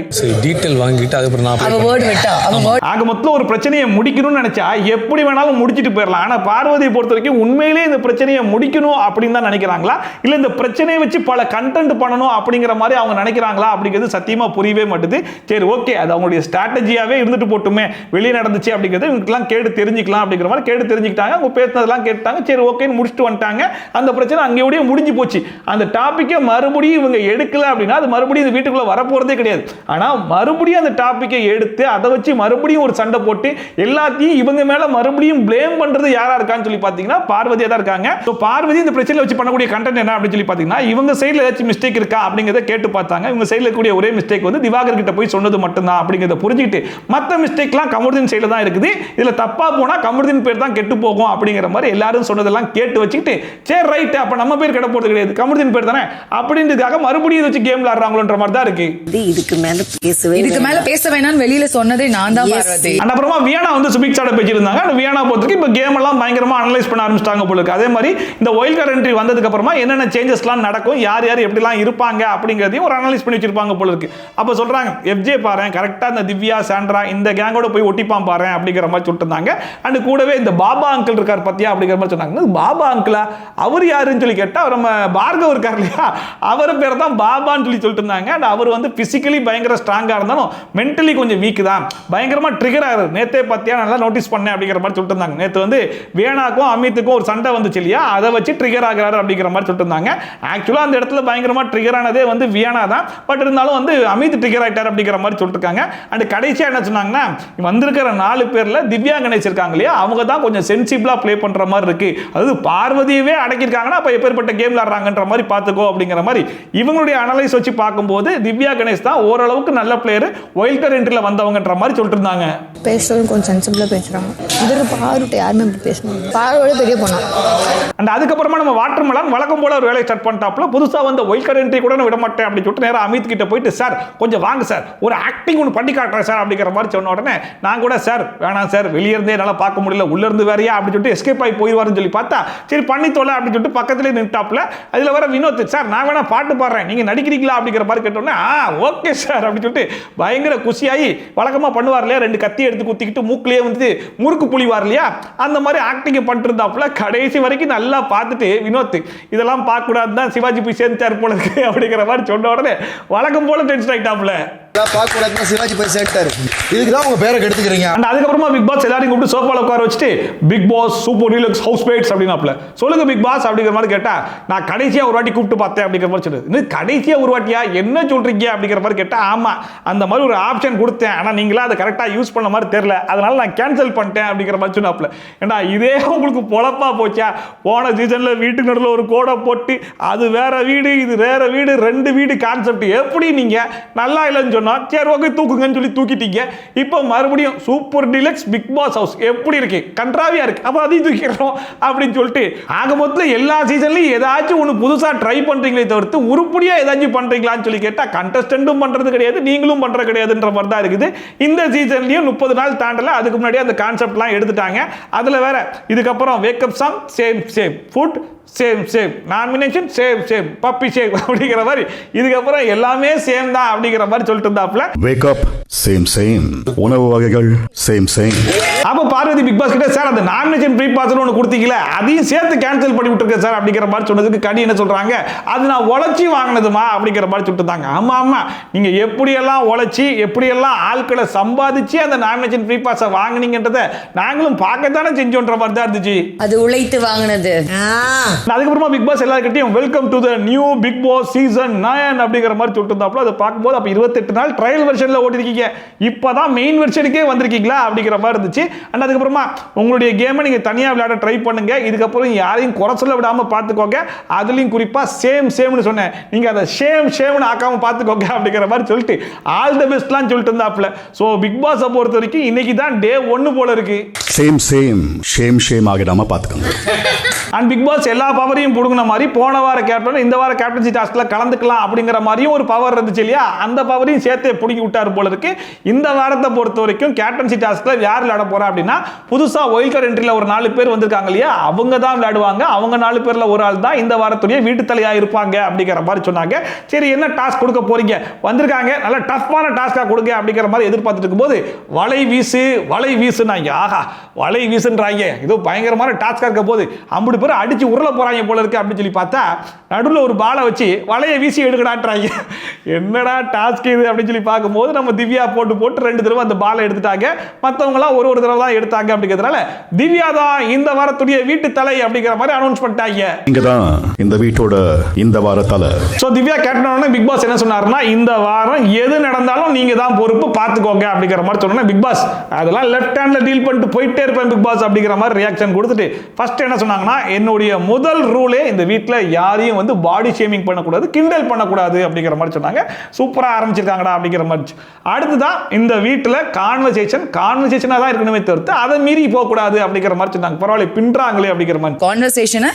டீட்டெயில் வாங்கிட்டு ஆக மொத்தம் ஒரு பிரச்சனையை முடிக்கணும்னு நினைச்சா எப்படி வேணாலும் முடிச்சிட்டு போயிடலாம். ஆனா பார்வதியை பொறுத்த வரைக்கும் உண்மையிலேயே இந்த பிரச்சனையை முடிக்கணும் அப்படின்னு தான் நினைக்கிறாங்களா இல்ல இந்த பிரச்சனையை வச்சு பல கண்டென்ட் பண்ணணும் அப்படிங்கிற மாதிரி அவங்க நினைக்கிறாங்களா அப்படிங்கிறது சத்தியமா புரியவே மாட்டுது. சரி ஓகே அது அவங்களுடைய ஸ்ட்ராட்டஜியாவே இருந்துட்டு போட்டுமே வெளியே நடந்துச்சு அப்படிங்கிறது இவங்களுக்குலாம் கேட்டு தெரிஞ்சுக்கலாம் அப்படிங்கிற மாதிரி கேட்டு தெரிஞ்சுக்கிட்டாங்க. அவங்க பேசினதெல்லாம் கேட்டாங்க சரி ஓகேன்னு முடிச்சுட்டு வந்துட்டாங்க. அந்த பிரச்சனை அங்கேயோடய முடிஞ்சு போச்சு. அந்த டாபிக்கை மறுபடியும் இவங்க எடுக்கல அப்படின்னா அது மறுபடியும் இந்த வீட்டுக்குள்ள வரப்போறதே கிடையாது. ஆனா மறுபடியும் அந்த டாபிக்கை எடுத்து அதை வச்சு மறுபடியும் ஒரு சண்டை போட்டு எல்லாத்தையும் இவங்க மேல மறுபடியும் ப்ளேம் பண்றது யாரா இருக்கான்னு சொல்லி பாத்தீங்கன்னா பார்வதியா தான் இருக்காங்க. சோ பார்வதி இந்த பிரச்சனையை வச்சு பண்ணக்கூடிய கண்டென்ட் என்ன அப்படின்னு சொல்லி பாத்தீங்கன்னா இவங்க சைடுல ஏதாச்சும் மிஸ்டேக் இருக்கா அப்படிங்கறத கேட்டு பார்த்தாங்க. இவங்க சைடுல இருக்கக்கூடிய ஒரே மிஸ்டேக் வந்து திவாகர் கிட்ட போய் சொன்னது மட்டும்தான் அப்படிங்கறத புரிஞ்சுக்கிட்டு மத்த மிஸ்டேக்லாம் கமருதீன் சைடுல தான் இருக்குது. இதுல தப்பா போனா கமருதீன் பேர் தான் கெட்டு போகும் அப்படிங்கிற மாதிரி எல்லாரும் சொன்னதெல்லாம் கேட்டு வச்சுக்கிட்டு சரி ரைட் அப்ப நம்ம பேர் கெட போறது கிடையாது கமருதீன் பேர் தானே அப்படின்றதுக்காக மறுபடியும் வச்சு கேம் விளையாடுறாங்களோன்ற மாதிரி தான் இருக்கு. இதுக்கு மேல பேச வேணாம்னு வெளியில சொன்னதே நான் தான் பார்வதி. அப்புறமா வியானா வந்து சுபிக்ஷாட பேசியிருந்தாங்க. அந்த வியானா பொறுத்தவரைக்கும் இப்போ கேம் எல்லாம் பயங்கரமா அனலைஸ் பண்ண ஆரம்பிச்சிட்டாங்க போல இருக்கு. அதே மாதிரி இந்த ஒயில்ட் கார்டு என்ட்ரி வந்ததுக்கு அப்புறமா என்னென்ன சேஞ்சஸ்லாம் நடக்கும் யார் யார் எப்படிலாம் இருப்பாங்க அப்படிங்கிறதையும் ஒரு அனலைஸ் பண்ணி வச்சிருப்பாங்க போல இருக்கு. அப்போ சொல்றாங்க எஃப்ஜே பாரு கரெக்டா இந்த திவ்யா சாண்ட்ரா இந்த கேங்கோட போய் ஒட்டிப்பான் பாரு அப்படிங்கிற மாதிரி சொல்லிட்டு இருந்தாங்க. அண்ட் கூடவே இந்த பாபா அங்கிள் இருக்கார் பத்தியா அப்படிங்கிற மாதிரி சொன்னாங்க. பாபா அங்கிளா அவர் யாருன்னு சொல்லி கேட்டா நம்ம பார்கவ் இருக்கார் இல்லையா அவர் பேர் தான் பாபான்னு சொல்லிட்டு இருந்தாங்க. அண்ட் அவர் வந்து பிசிக்கலி பயங்கர ஸ்ட்ராங்கா இருந்தாலும் மென்டலி கொஞ்சம் வீக் தான் பயங்கரமா ட்ரிகர் ஆகுது. நேத்தே பத்தியா நல்லா நோட்டீஸ் பண்ணேன் அப்படிங்கிற மாதிரி சொல்லிட்டு இருந்தாங்க. நேத்து வந்து வேணாக்கும் அமித்துக்கும் ஒரு சண்டை வந்துச்சு இல்லையா அதை வச்சு ட்ரிகர் ஆகிறாரு அப்படிங்கிற மாதிரி சொல்லிட்டு இருந்தாங்க. ஆக்சுவலா அந்த இடத்துல பயங்கரமா ட்ரிகர் ஆனதே வந்து வியானா தான். பட் இருந்தாலும் வந்து அமித் ட்ரிகர் ஆயிட்டார் அப்படிங்கிற மாதிரி சொல்லிட்டு இருக்காங்க. அண்ட் கடைசியா என்ன சொன்னாங்கன்னா வந்திருக்கிற 4 பேர்ல திவ்யா கணேஷ் இருக்காங்க இல்லையா அவங்க தான் கொஞ்சம் சென்சிபிளா ப்ளே பண்ற மாதிரி இருக்கு. அதாவது பார்வதியவே அடக்கிருக்காங்கன்னா அப்ப எப்பேற்பட்ட கேம் விளையாடுறாங்கன்ற மாதிரி பாத்துக்கோ அப்படிங்கிற மாதிரி இவங்களுடைய அனலைஸ் வச்சு பார்க்கும்போது திவ்யா கணேஷ் தான் ஓரளவுக்கு நல்ல பிளேயர் ஒயில்ட் கார்டு என்ட்ரில வந்தவங்கன்ற மாதிரி சொல்லிட்டு இருந்தாங்க. பேசுறது கொஞ்சம் சென்சிபிளா பேசுறாங்க. இதற்கு பாருட்ட யாருமே பேசணும் பாரோட பெரிய போனா. அண்ட் அதுக்கப்புறமா நம்ம வாட்டர்மெலன் வழக்கம் போல ஒரு வேலையை ஸ்டார்ட் பண்ணிட்டாப்ல. புதுசா வந்த ஒயில்ட் கார்டு என்ட்ரி கூட விட மாட்டேன் அப்படின்னு சொல்லிட்டு நேரா அமித் கிட்ட போயிட்டு சார் கொஞ்சம் வாங்க சார் ஒரு ஆக்டிங் ஒன்று பண்ணி காட்டுறேன் சார் அப்படிங்கிற மாதிரி சொன்ன உடனே நான் கூட சார் வேணாம் சார் வெளியே இருந்தே என்னால் பார்க்க முடியல உள்ள இருந்து வேறையா அப்படின்னு சொல்லிட்டு எஸ்கேப் ஆகி போயிடுவாருன்னு சொல்லி பார்த்தா சரி பண்ணி தோல அப்படின்னு சொல்லிட்டு பக்கத்துலேயே நின்ட்டாப்ல. அதில் வர வினோத் சார் நான் வேணா பாட்டு பாடுறேன் நீங்க நடிக்கிறீங்களா அப்படிங்கிற மாதிரி கேட்டோன்னே ஓகே சார் அப்படின்னு சொல்லிட்டு பயங்கர குஷியாகி வழக்கமாக பண்ணுவார் இல்லையா 2 கத்தி எடுத்து குத்திக்கிட்டு மூக்கிலேயே வந்து முறுக்கு புளிவார் இல்லையா அந்த மாதிரி ஆக்டிங் பண்ணிட்டு இருந்தாப்புல. கடைசி வரைக்கும் நல்லா பார்த்துட்டு வினோத் இதெல்லாம் பார்க்க கூடாது தான் சிவாஜி போய் சேர்ந்தார் போல இருக்கு அப்படிங்கிற மாதிரி சொன்ன உடனே வழக்கம் போல டென்ஷன் ஆயிட்டாப்புல. பார்க்க சிவாஜி போய் சேர்த்தாரு. இதுக்குதான் உங்க பேரை கெடுத்துக்கிறீங்க. அதுக்கப்புறமா பிக் பாஸ் எல்லாரையும் கூப்பிட்டு சோஃபால உட்கார வச்சுட்டு Bigg Boss super deluxe housemates அப்படின்னாப்ல. சொல்லுங்க பிக் பாஸ் அப்படிங்கிற மாதிரி கேட்டா, நான் கடைசியா ஒரு வாட்டி கூப்பிட்டு பார்த்தேன் அப்படிங்கிற மாதிரி சொல்லுது. இன்னும் கடைசியா ஒரு வாட்டியா என்ன சொல்றீங்க அப்படிங்கிற மாதிரி கேட்டா, ஆமா அந்த மாதிரி ஒரு ஆப்ஷன் கொடுத்தேன், ஆனா நீங்களா அதை கரெக்டா யூஸ் பண்ண மாதிரி தெரியல, அதனால நான் கேன்சல் பண்ணிட்டேன் அப்படிங்கிற மாதிரி சொன்னாப்ல. ஏன்னா இதே உங்களுக்கு பொழப்பா போச்சா? போன சீசன்ல வீட்டுக்கு நடுவில் ஒரு கோடை போட்டு அது வேற வீடு இது வேற வீடு, 2 வீடு கான்செப்ட் எப்படி நீங்க நல்லா இல்லைன்னு சொன்னா சரி ஓகே தூக்குங்கன்னு சொல்லி தூக்கிட்டீங்க. இப்போ மறுபடியும் super deluxe Bigg Boss house எப்படி இருக்கு? கன்றாவியா இருக்கு, அப்ப அதையும் தூக்கிடுறோம் அப்படின்னு சொல்லிட்டு ஆக மொத்தத்தில் எல்லா சீசன்லயும் ஏதாச்சும் ஒன்று புதுசா ட்ரை பண்றீங்களே தவிர்த்து உருப்படியா ஏதாச்சும் பண்றீங்களான்னு சொல்லி கேட்டா கண்டஸ்டன்ட்டும் பண்றது கிடையாது, நீங்களும் பண்றது கிடையாதுன்ற மாதிரி தான் இருக்குது. இந்த சீசன்லயும் 30 நாள் தாண்டல, அதுக்கு முன்னாடி அந்த கான்செப்ட்லாம் எடுத்துட்டாங்க. அதுல வேற இதுக்கப்புறம் wake up song same same, food same same, nomination same same, puppy same அப்படிங்கிற மாதிரி இதுக்கப்புறம் எல்லாமே சேம் தான் அப்படிங்கிற மாதிரி சொல்லிட்டு இருந்தாப்ல. வேக் அப் சேம் சேம், உணவு வகைகள் சேம் சேம். அப்ப பார்வதி பிக் பாஸ் கிட்ட சார் அந்த நாமினேஷன் ப்ரீ பாஸ்னு ஒன்று கொடுத்தீங்களே அதையும் சேர்த்து கேன்சல் பண்ணி விட்டுருக்கேன் சார் அப்படிங்கிற மாதிரி சொன்னதுக்கு கடி என்ன சொல்றாங்க, அது நான் உழைச்சி வாங்கினதுமா அப்படிங்கிற மாதிரி சொல்லிட்டு இருந்தாங்க. ஆமா ஆமா, நீங்க எப்படியெல்லாம் உழைச்சி எப்படியெல்லாம் ஆட்களை சம்பாதிச்சு அந்த நாமினேஷன் ப்ரீ பாஸை வாங்கினீங்கன்றதை நாங்களும் பார்க்கத்தானே செஞ்சோன்ற மாதிரி தான் இருந்துச்சு. அது உழைத்து வாங்கினது. அதுக்கப்புறமா பிக் பாஸ் எல்லாருக்கிட்டையும் welcome to the new Bigg Boss season 9 அப்படிங்கிற மாதிரி சொல்லிட்டு இருந்தாப்ல. அதை பார்க்கும்போது அப்போ 28 நாள் ட்ரையல் வெர்ஷனில் ஓட்டிருக்கீங்க, இப்போதான் மெயின் வெர்ஷனுக்கே வந்திருக்கீங்களா அப்படிங்கிற மாதிரி இருந்துச்சு. அண்ட் அதுக்கப்புறமா உங்களுடைய கேமை நீங்கள் தனியாக விளையாட ட்ரை பண்ணுங்க, இதுக்கப்புறம் யாரையும் குறை சொல்ல விடாமல் பார்த்துக்கோங்க, அதுலேயும் குறிப்பாக சேம் சேம்னு சொன்னேன், நீங்கள் அதை ஷேம் ஷேம்னு ஆக்காமல் பார்த்துக்கோங்க அப்படிங்கிற மாதிரி சொல்லிட்டு ஆல் தி பெஸ்ட்லாம் சொல்லிட்டு இருந்தாப்ல. ஸோ பிக் பாஸை பொறுத்த வரைக்கும் இன்னைக்கு தான் டே 1 போல இருக்கு. சேம் சேம் ஷேம் ஷேம் ஆகிடாம பார்த்துக்கோங்க. அண்ட் பிக் பாஸ் எல்லா பவரையும் புடுங்கின மாதிரி போன வார கேப்டன் இந்த வார கேப்டன்சி டாஸ்க்ல கலந்துக்கலாம் அப்படிங்கிற மாதிரியும் ஒரு பவர் இருந்துச்சு இல்லையா, அந்த பவரையும் சேர்த்து புடுங்கி விட்டார் போல இருக்கு. இந்த வாரத்தை பொறுத்த வரைக்கும் கேப்டன்சி டாஸ்க்ல யார் விளையாட போறா அப்படின்னா, புதுசா ஒயில்ட் கார்டு என்ட்ரில ஒரு 4 பேர் வந்திருக்காங்க இல்லையா, அவங்க தான் விளையாடுவாங்க. அவங்க 4 பேர்ல ஒரு ஆள் தான் இந்த வாரத்துடைய வீட்டு தலையா இருப்பாங்க அப்படிங்கிற மாதிரி சொன்னாங்க. சரி என்ன டாஸ்க் கொடுக்க போறீங்க, வந்திருக்காங்க நல்ல டஃப்பான டாஸ்கா கொடுங்க அப்படிங்கிற மாதிரி எதிர்பார்த்துட்டு இருக்கும்போது வலை வீசு வலை வீசுனாங்க. ஆஹா வலை வீசுன்றாங்க, ஏதோ பயங்கரமான டாஸ்கா இருக்க போது 50 பேர் அடிச்சு உருள போறாங்க போல இருக்கு அப்படின்னு சொல்லி பார்த்தா நடுவில் ஒரு பாலை வச்சு வலையை வீசி எடுக்கடான்றாங்க. என்னடா டாஸ்க் இது அப்படின்னு சொல்லி பார்க்கும்போது நம்ம திவ்யா போட்டு 2 தடவை அந்த பாலை எடுத்துட்டாங்க, மற்றவங்களாம் ஒரு தடவை தான் எடுத்தாங்க. அப்படிங்கிறதுனால திவ்யா தான் இந்த வாரத்துடைய வீட்டு தலை அப்படிங்கிற மாதிரி அனௌன்ஸ் பண்ணிட்டாங்க. இங்க தான் இந்த வீட்டோட இந்த வார தலை. ஸோ திவ்யா கேப்டனான பிக் பாஸ் என்ன சொன்னாருன்னா, இந்த வாரம் எது நடந்தாலும் நீங்க தான் பொறுப்பு பார்த்துக்கோங்க அப்படிங்கிற மாதிரி சொன்னா பிக் பாஸ் அதெல்லாம் லெஃப்ட் ஹேண்ட்ல டீல் பண்ணிட்டு போயிட்டே இருப்பேன் பிக் பாஸ் அப்படிங்கிற மாதிரி ரியாக்ஷன் கொடுத்துட்டு ஃபர்ஸ்ட் என்ன சொன்னாங்கன்னா, என்னுடைய முதல் ரூலே இந்த வீட்டில் யாரையும் வந்து பாடி ஷேமிங் பண்ணக்கூடாது, கிண்டல் பண்ணக்கூடாது அப்படிங்கிற மாதிரி சொன்னாங்க. சூப்பரா ஆரம்பிச்சிருக்காங்கடா அப்படிங்கிற மாதிரி. அடுத்துதான் இந்த வீட்டில் கான்வர்சேஷனாக தான் இருக்கணுமே தவிர்த்து அதை மீறி போகக்கூடாது அப்படிங்கிற மாதிரி சொன்னாங்க. பரவாயில்ல பின்றாங்களே அப்படிங்கிற மாதிரி.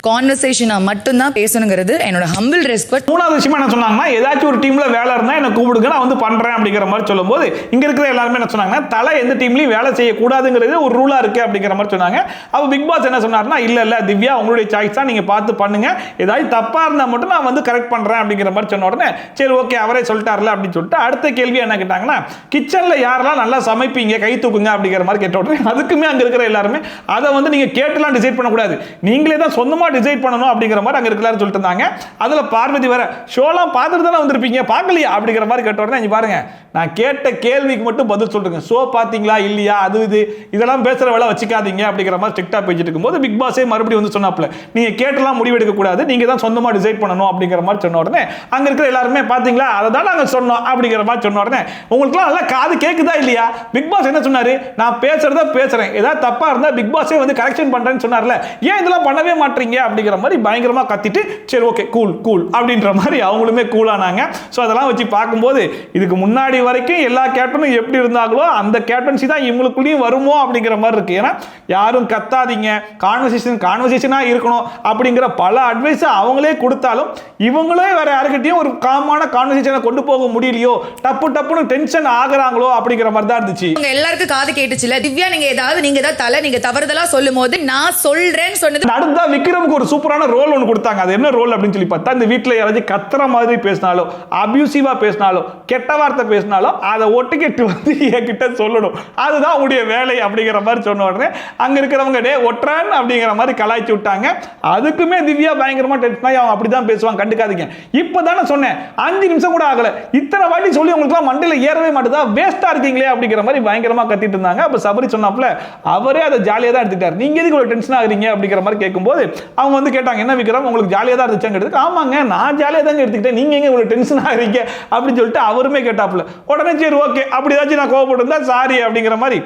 கான்வர்சேஷனா மட்டும் தான் பேசணுங்கிறது என்னோட ஹம்பிள் ரெஸ்பெக்ட். 3வது விஷயம் என்ன சொன்னாங்கன்னா, ஏதாச்சும் ஒரு டீம்ல வேலை இருந்தா என்ன கூப்பிடுங்க, நான் வந்து பண்றேன் அப்படிங்கிற மாதிரி சொல்லும்போது இங்க இருக்கிற எல்லாருமே என்ன சொன்னாங்கன்னா, தலை எந்த டீம்லயும் வேலை செய்யக்கூடாதுங்கிறது ஒரு ரூலா இருக்கு அப்படிங்கிற மாதிரி சொன்னாங்க. அப்ப பிக் பாஸ் என்ன சொன்னார்னா, இல்ல திவ்யா உங்களுடைய சாய்ஸ் தான், நீங்க பார்த்து பண்ணுங்க, ஏதாவது தப்பா இருந்தா மட்டும் நான் வந்து கரெக்ட் பண்றேன் அப்படிங்கிற மாதிரி சொன்ன உடனே சரி ஓகே அவரே சொல்லிட்டார்ல அப்படின்னு சொல்லிட்டு அடுத்த கேள்வி என்ன கேட்டாங்கன்னா, கிச்சன்ல யாரெல்லாம் நல்லா சமைப்பீங்க கை தூக்குங்க அப்படிங்கிற மாதிரி கேட்ட உடனே அதுக்குமே அங்க இருக்கிற எல்லாருமே அதை வந்து நீங்க கேட்டுலாம் டிசைட் பண்ணக்கூடாது, நீங்களே தான் சொந்தமா டிசைட் பண்ணணும் அப்படிங்கிற மாதிரி அங்க இருக்கிறாரு சொல்லிட்டு இருந்தாங்க. அதுல பார்வதி வேற ஷோலாம் பார்த்துட்டு தானே வந்திருப்பீங்க பார்க்கலையா அப்படிங்கிற மாதிரி கேட்ட உடனே இங்க பாருங்க, நான் கேட்ட கேள்விக்கு மட்டும் பதில் சொல்லுங்க, ஷோ பாத்தீங்களா இல்லையா அது இதெல்லாம் பேசுற வேலை வச்சுக்காதீங்க அப்படிங்கிற மாதிரி ஸ்ட்ரிக்டா பேசிட்டு இருக்கும்போது பிக் பாஸே மறுபடியும் வந்து சொன்னாப்ல, நீங்க கேட்டலாம் முடிவெடுக்க கூடாது, நீங்க தான் சொந்தமா டிசைட் பண்ணணும் அப்படிங்கிற மாதிரி சொன்ன உடனே அங்க இருக்கிற எல்லாருமே பாத்தீங்களா அதை தான் நாங்க சொன்னோம் அப்படிங்கிற மாதிரி சொன்ன உடனே உங்களுக்குலாம் நல்லா காது கேக்குதா இல்லையா, பிக் பாஸ் என்ன சொன்னாரு, நான் பேசுறத பேசுறேன், ஏதாவது தப்பா இருந்தா பிக் பாஸே வந்து கரெக்ஷன் பண்றேன்னு சொன்னார்ல, ஏன் இதெல்லாம் பண்ணவே மாட்டீங்க அப்படிங்கிற மாதிரி பயங்கரமா கத்திட்டு சரி ஓகே கூல் கூல் அப்படின்ற மாதிரி அவங்களுமே கூலானாங்க. ஸோ அதெல்லாம் வச்சு பார்க்கும்போது இதுக்கு முன்னாடி வரைக்கும் எல்லா கேப்டனும் எப்படி இருந்தாங்களோ அந்த கேப்டன்சி தான் இவங்களுக்குள்ளேயும் வருமோ அப்படிங்கிற மாதிரி இருக்கு. ஏன்னா யாரும் கத்தாதீங்க, கான்வர்சேஷனா இருக்கணும் அப்படிங்கிற பல அட்வைஸ் அவங்களே கொடுத்தாலும் இவங்களே வேற யாருக்கிட்டையும் ஒரு காமான கான்வர்சேஷனை கொண்டு போக முடியலையோ, டப்புன்னு டென்ஷன் ஆகுறாங்களோ அப்படிங்கிற மாதிரி தான் இருந்துச்சு. எல்லாருக்கும் காது கேட்டுச்சுல, திவ்யா நீங்க ஏதாவது தலை நீங்க தவறுதலா சொல்லும் போது நான் சொல்றேன்னு சொன்னது. அடுத்தா விக்ரமுக்கு ஒரு சூப்பரான ரோல் ஒன்று கொடுத்தாங்க. அது என்ன ரோல் அப்படின்னு சொல்லி பார்த்தா, இந்த வீட்டில் யாராச்சும் கத்துற மாதிரி பேசினாலோ அபியூசிவா பேசினாலோ கெட்ட வார்த்தை பேசினாலும் அதை ஒட்டுக்கெட்டு வந்து என்கிட்ட சொல்லணும், அதுதான் உடைய வேலை அப்படிங்கிற மாதிரி சொன்ன உடனே அங்க இருக்கிறவங்க டே ஒற்றான் அப்படிங்கிற மாதிரி கலாய்ச்சி விட்டாங்க. விட்டாங்க. அதுக்குமே திவ்யா பயங்கரமா டென்ஷன் ஆகி அவங்க அப்படிதான் பேசுவாங்க, கண்டுக்காதீங்க. இப்பதானே சொன்னேன், 5 நிமிஷம் கூட ஆகல, இத்தனை வாட்டி சொல்லி உங்களுக்கு மண்டையில ஏறவே மாட்டேதா, வேஸ்டா இருக்கீங்களே அப்படிங்கிற மாதிரி பயங்கரமா கத்திட்டு இருந்தாங்க. அப்ப சபரி சொன்னாப்ல அவரே அதை ஜாலியா தான் எடுத்துட்டார். நீங்க எதுக்கு இவ்வளவு டென்ஷன் ஆகுறீங்க அப்படிங்கிற மாதிரி கேட்கும்போது அவங்க வந்து கேட்டாங்க, என்ன விக்ரம் உங்களுக்கு ஜாலியா தான் இருந்துச்சு? ஆமாங்க, நான் ஜாலியா தாங்க எடுத்துக்கிட்டேன், நீங்க எங்க இவ்வளவு டென்ஷன் ஆகுறீங்க அப்படின்னு சொல்லிட்டு அவருமே கேட்டாப்ல. உடனே சரி ஓகே, அப்படி ஏதாச்சும் நான் கோவப்பட்டிருந்தா சாரி அப்படிங்கிற மாதிரி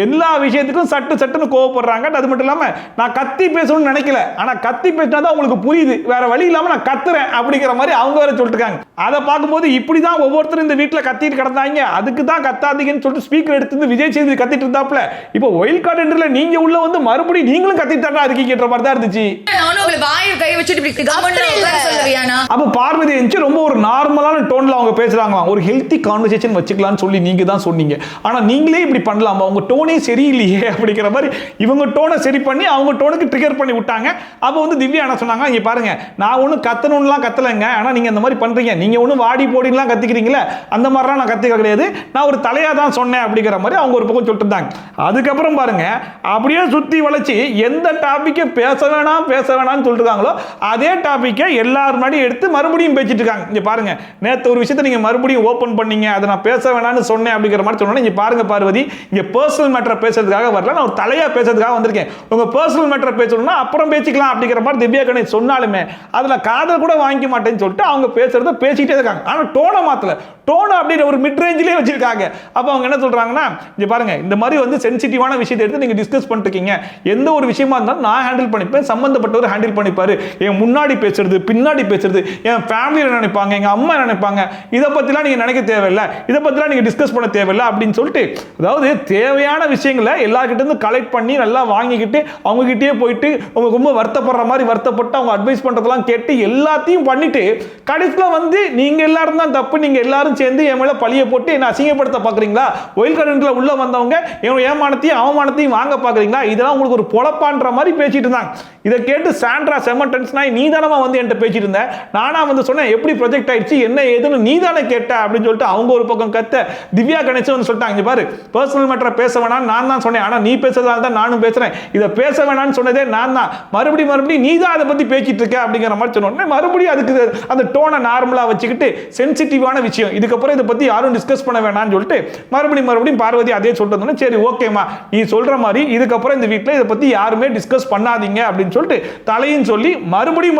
எல்லா விஷயத்துக்கும் சட்டுன்னு கோவப்படுறாங்க. அது மட்டும் இல்லாம நான் கத்தி பேசணும்னு நினைக்கல, ஆனா கத்தி பேசினாதான் உங்களுக்கு புரியுது, வேற வழி இல்லாம நான் கத்துறேன் அப்படிங்கிற மாதிரி அவங்க வேற சொல்லிட்டு இருக்காங்க. அதை பார்க்கும்போது இப்படிதான் ஒவ்வொருத்தரும் இந்த வீட்டுல கத்திட்டு கிடந்தாங்க. அதுக்கு தான் கத்தாதீங்கன்னு சொல்லிட்டு ஸ்பீக்கர் எடுத்து விஜய் சேதுபதி கத்திட்டு இருந்தாப்ல. இப்போ ஒயில் கார்டு என்ட்ரில நீங்க உள்ள வந்து மறுபடியும் நீங்களும் கத்திட்டாரா இருக்கீங்கன்ற மாதிரி தான் இருந்துச்சு. அப்ப பார்வதி இருந்துச்சு ரொம்ப ஒரு நார்மலான டோன்ல அவங்க பேசுறாங்க, ஒரு ஹெல்த்தி கான்வர்சேஷன் வச்சுக்கலாம்னு சொல்லி நீங்க தான் சொன்னீங்க. ஆனா நீங்களே இப்படி பண்ணலாமா, உங்க டோனே சரியில்லையே அப்படிங்கிற மாதிரி இவங்க டோனை சரி பண்ணி அவங்க டோனுக்கு ட்ரிகர் பண்ணி விட்டாங்க. அப்போ வந்து திவ்யா என்ன சொன்னாங்க, இங்க பாருங்க நான் ஒன்றும் கத்தணும்லாம் கத்தலைங்க, ஆனா நீங்க இந்த மாதிரி பண்றீங்க, நீங்க ஒன்றும் வாடி போடிலாம் கத்திக்கிறீங்களே, அந்த மாதிரிலாம் நான் கத்திக்க கிடையாது, நான் ஒரு தலையா தான் சொன்னேன் அப்படிங்கிற மாதிரி அவங்க ஒரு பக்கம் சொல்லிட்டு இருந்தாங்க. அதுக்கப்புறம் பாருங்க அப்படியே சுத்தி வளைச்சு எந்த டாபிக்கை பேச வேணாம்னு சொல்லிருக்காங்களோ அதே டாபிக்கை எல்லாரும் முன்னாடி எடுத்து மறுபடியும் பேசிட்டு இருக்காங்க. இங்க பாருங்க, நேத்து ஒரு விஷயத்தை நீங்க மறுபடியும் ஓபன் பண்ணீங்க, அதை நான் பேச வேணாம்னு சொன்னேன் அப்படிங்கிற மாதிரி சொன்னோன்னே இங்க பாருங்க பார்வதி, இங்க பர்சனல் மேட்டரை பேசுறதுக்காக வரல, நான் ஒரு தலையா பேசுறதுக்காக வந்திருக்கேன். உங்க பர்சனல் மேட்டரை பேசணும்னா அப்புறம் பேசிக்கலாம் அப்படிங்கிற மாதிரி திவ்யா கணேஷ் சொன்னாலுமே அதுல காதல் கூட வாங்கிக்க மாட்டேன்னு சொல்லிட்டு அவங்க பேசுறத பேசிட்டே இருக்காங்க. ஆனா டோனை மாத்தல, டோனை அப்படியே ஒரு மிட் ரேஞ்சிலே வச்சிருக்காங்க. அப்ப அவங்க என்ன சொல்றாங்கன்னா, இங்க பாருங்க இந்த மாதிரி வந்து சென்சிட்டிவான விஷயத்தை எடுத்து நீங்க டிஸ்கஸ் பண்ணிட்டு இருக்கீங்க, எந்த ஒரு விஷயமா இருந்தாலும் நான் ஹேண்டில் பண்ணிப்பேன், சம்பந்தப்பட்டவர் ஹேண்டில் பண்ணிப்பாரு, என் முன்னாடி பேசுறது பின்னாடி பேசுறது என் ஃபேமிலியில நினைப்பாங்க, எங்க அம்மா நினைப்பாங்க, இதை பத்திலாம் நீங்க நினைக்க தேவையில்லை, இதை பத்திலாம் நீங்க டிஸ்கஸ் பண்ண தேவையில்லை அப்படின்னு சொல்லிட்டு, அதாவது தேவையான விஷயங்களை எல்லார்கிட்ட இருந்து கலெக்ட் பண்ணி நல்லா வாங்கிக்கிட்டு அவங்க கிட்டே போயிட்டு அவங்க ரொம்ப வருத்தப்படுற மாதிரி வருத்தப்பட்டு அவங்க அட்வைஸ் பண்றதெல்லாம் கேட்டு எல்லாத்தையும் பண்ணிட்டு கடைசியில வந்து நீங்க எல்லாரும் தான் தப்பு, நீங்க எல்லாரும் சேர்ந்து என் மேல பழிய போட்டு என்ன அசிங்கப்படுத்த பாக்குறீங்களா, ஒயில் கரண்ட்ல உள்ள வந்தவங்க ஏமானத்தையும் அவமானத்தையும் வாங்க பாக்குறீங்களா, இதெல்லாம் உங்களுக்கு ஒரு பொழப்பான்ற மாதிரி பேசிட்டு இருந்தாங்க. இதை கேட்டு சாண்ட்ரா செம டென்ஷன் ஆகி நீ தானமா வந்து என்கிட்ட பேசிட்டு இருந்த, நானா வந்து சொன்னேன் எப்படி ப்ரொஜெக்ட் ஆயிடுச்சு என்ன ஏதுன்னு நீ தானே கேட்ட அப்படின்னு சொல்லிட்டு அவங்க ஒரு பக்கம் கத்த. திவ்யா கணேசன் வந்து சொல்லிட்டாங்க, பாரு பர்சனல் மேட்டரை பேச வேணாம் நான் தான் சொன்னேன், ஆனா நீ பேசுறதால தான் நானும் பேசுறேன், இதை பேச வேணாம்னு சொன்னதே நான் தான், மறுபடியும் நீ தான் அதை பத்தி பேசிட்டு இருக்க அப்படிங்கிற மாதிரி சொன்னோடனே மறுபடியும் அதுக்கு அந்த டோனை நார்மலா வச்சுக்கிட்டு சென்சிட்டிவான விஷயம் இதுக்கப்புறம் இதை பத்தி யாரும் டிஸ்கஸ் பண்ண வேணாம்னு சொல்லிட்டு மறுபடியும் பார்வதி அதே சொல்லிட்டு சரி ஓகேமா நீ சொல்ற மாதிரி இதுக்கப்புறம் இந்த வீட்டில் இதை பத்தி யாருமே டிஸ்கஸ் பண்ணாதீங்க அப்படின்னு சொல்லிட்டு தலையும் சொல்லி மறுபடியும்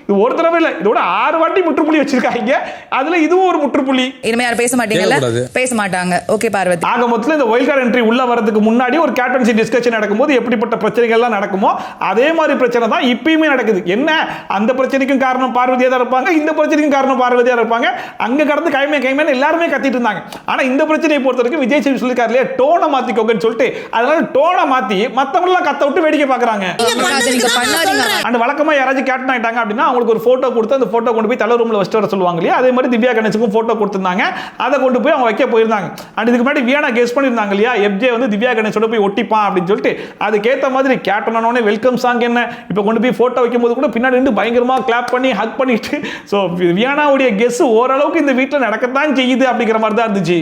இது ஒரு தடவை இல்லை, இதோட 6 வாட்டி முற்றுப்புள்ளி வச்சிருக்காங்க. அதுல இதுவும் ஒரு முற்றுப்புள்ளி. இனிமே யாரும் பேச மாட்டீங்கல்ல? பேச மாட்டாங்க. ஓகே பார்வதி. ஆக மொத்தத்தில் இந்த ஒயில் கார்டு என்ட்ரி உள்ள வரதுக்கு முன்னாடி ஒரு கேப்டன்சி டிஸ்கஷன் நடக்கும்போது எப்படிப்பட்ட பிரச்சனைகள்லாம் நடக்குமோ அதே மாதிரி பிரச்சனை தான் இப்பயுமே நடக்குது. என்ன அந்த பிரச்சனைக்கும் காரணம் பார்வதியா தான் இருப்பாங்க, இந்த பிரச்சனைக்கும் காரணம் பார்வதியா இருப்பாங்க. அங்க கடந்து கைமே எல்லாருமே கத்திட்டு இருந்தாங்க. ஆனா இந்த பிரச்சனையை பொறுத்த வரைக்கும் விஜய் சேதுபதி சொல்லிருக்காரு இல்லையா, டோனை மாத்திக்கோங்கன்னு சொல்லிட்டு, அதனால டோனை மாத்தி மத்தவங்க எல்லாம் கத்த விட்டு வேடிக்கை பாக்குறாங்க. அந்த வழக்கமா யாராச்சும் கேப்டன் ஆயிட்டாங்க அப்படின்னா அவங்களுக்கு ஒரு போட்டோ கொடுத்து அந்த போட்டோ கொண்டு போய் தலை ரூம்ல வச்சுட்டு வர சொல்லுவாங்க இல்லையா, அதே மாதிரி திவ்யா கணேசுக்கும் போட்டோ கொடுத்திருந்தாங்க, அதை கொண்டு போய் அவங்க வைக்க போயிருந்தாங்க. அண்ட் இதுக்கு முன்னாடி வியானா கெஸ் பண்ணிருந்தாங்க இல்லையா, எஃப்ஜே வந்து திவ்யா கணேசோட போய் ஒட்டிப்பான் அப்படின்னு சொல்லிட்டு, அதுக்கேற்ற மாதிரி கேப்டன் ஆனோடனே வெல்கம் சாங் என்ன இப்போ கொண்டு போய் போட்டோ வைக்கும் போது கூட பின்னாடி நின்று பயங்கரமா கிளாப் பண்ணி ஹக் பண்ணிட்டு, ஸோ வியானாவுடைய கெஸ் ஓரளவுக்கு இந்த வீட்டில் நடக்கத்தான் செய்யுது அப்படிங்கிற மாதிரி தான் இருந்துச்சு.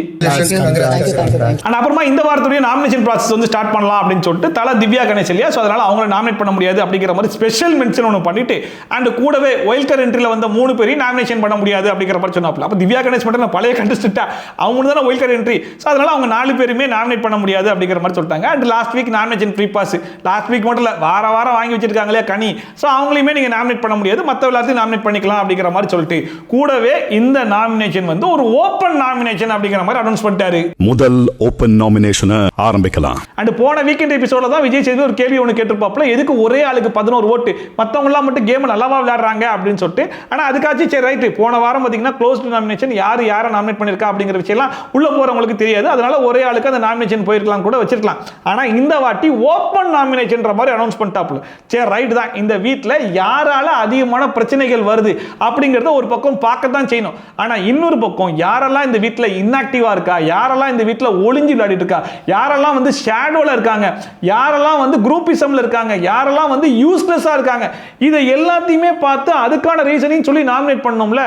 அண்ட் அப்புறமா இந்த வாரத்துடைய நாமினேஷன் ப்ராசஸ் வந்து ஸ்டார்ட் பண்ணலாம் அப்படின்னு சொல்லிட்டு தலை திவ்யா கணேஷ் இல்லையா, ஸோ அதனால அவங்களை நாமினேட் பண்ண முடியாது அப்படிங்கிற மாதிரி ஸ்பெஷல் மென்ஷன் ஒன்று பண்ணிட்டு அண்ட் கூடவே ஒயில் கார்டு என்ட்ரியில் வந்த 3 பேரையும் நாமினேஷன் பண்ண முடியாது அப்படிங்கிற மாதிரி சொன்னாப்ல. அப்போ திவ்யா கணேஷ் மட்டும் பழைய கண்டஸ்டன்ட்டா அவங்க தானே ஒயில் கார்டு என்ட்ரி, ஸோ அதனால அவங்க 4 பேருமே நாமினேட் பண்ண முடியாது அப்படிங்கிற மாதிரி சொல்லிட்டாங்க. And last week nomination free pass last week மட்டும் இல்லை வாரம் வாங்கி வச்சிருக்காங்களே கனி, ஸோ அவங்களையுமே நீங்க நாமினேட் பண்ண முடியாது, மற்ற எல்லாத்தையும் நாமினேட் பண்ணிக்கலாம் அப்படிங்கிற மாதிரி சொல்லிட்டு கூடவே இந்த நாமினேஷன் வந்து ஒரு ஓப்பன் நாமினேஷன் அப்படிங்கிற மாதிரி அனௌன்ஸ் பண்ணிட்டாரு. முதல் ஓப்பன் நாமினேஷன் ஆரம்பிக்கலாம். அண்ட் போன வீக்கெண்ட் எபிசோட்ல தான் விஜய் சேதுபதி ஒரு கேள்வி ஒன்று கேட்டிருப்பாப்ல, எதுக்கு ஒரே ஆளுக்கு 11 ஓட்டு, மற்றவங்க எல்லாம் மட்டும் கேம் நல்லாவா விளையாடுறாங்க அப்படின்னு சொல்லிட்டு. ஆனா அதுக்காச்சும் சரி ரைட், போன வாரம் பார்த்தீங்கன்னா க்ளோஸ்டு நாமினேஷன் யாரை நாமினேட் பண்ணிருக்கா அப்படிங்கிற விஷயம்லாம் உள்ள போறவங்களுக்கு தெரியாது, அதனால ஒரே ஆளுக்கு அந்த நாமினேஷன் போயிருக்கலாம் கூட வச்சிருக்கலாம். ஆனா இந்த வாட்டி ஓப்பன் நாமினேஷன் மாதிரி அனௌன்ஸ் பண்ணிட்டாப்ல. சரி ரைட் தான், இந்த வீட்டில் யாரால அதிகமான பிரச்சனைகள் வருது அப்படிங்கறத ஒரு பக்கம் பார்க்கத்தான் செய்யணும். ஆனா இன்னொரு பக்கம் யாரெல்லாம் இந்த வீட்டில் இன்ஆக்டிவா இருக்கா, யாரெல்லாம் இந்த வீட்டில் ஒளிஞ்சு விளையாடிட்டு இருக்கா, யாரெல்லாம் வந்து ஷேடோல இருக்காங்க, யாரெல்லாம் வந்து குரூப்பிசம்ல இருக்காங்க, யாரெல்லாம் வந்து யூஸ்லெஸ்ஸா இருக்காங்க, இதை எல்லாத்தையுமே பார்த்து அதுக்கான ரீசனையும் சொல்லி நாமினேட் பண்ணோம்ல.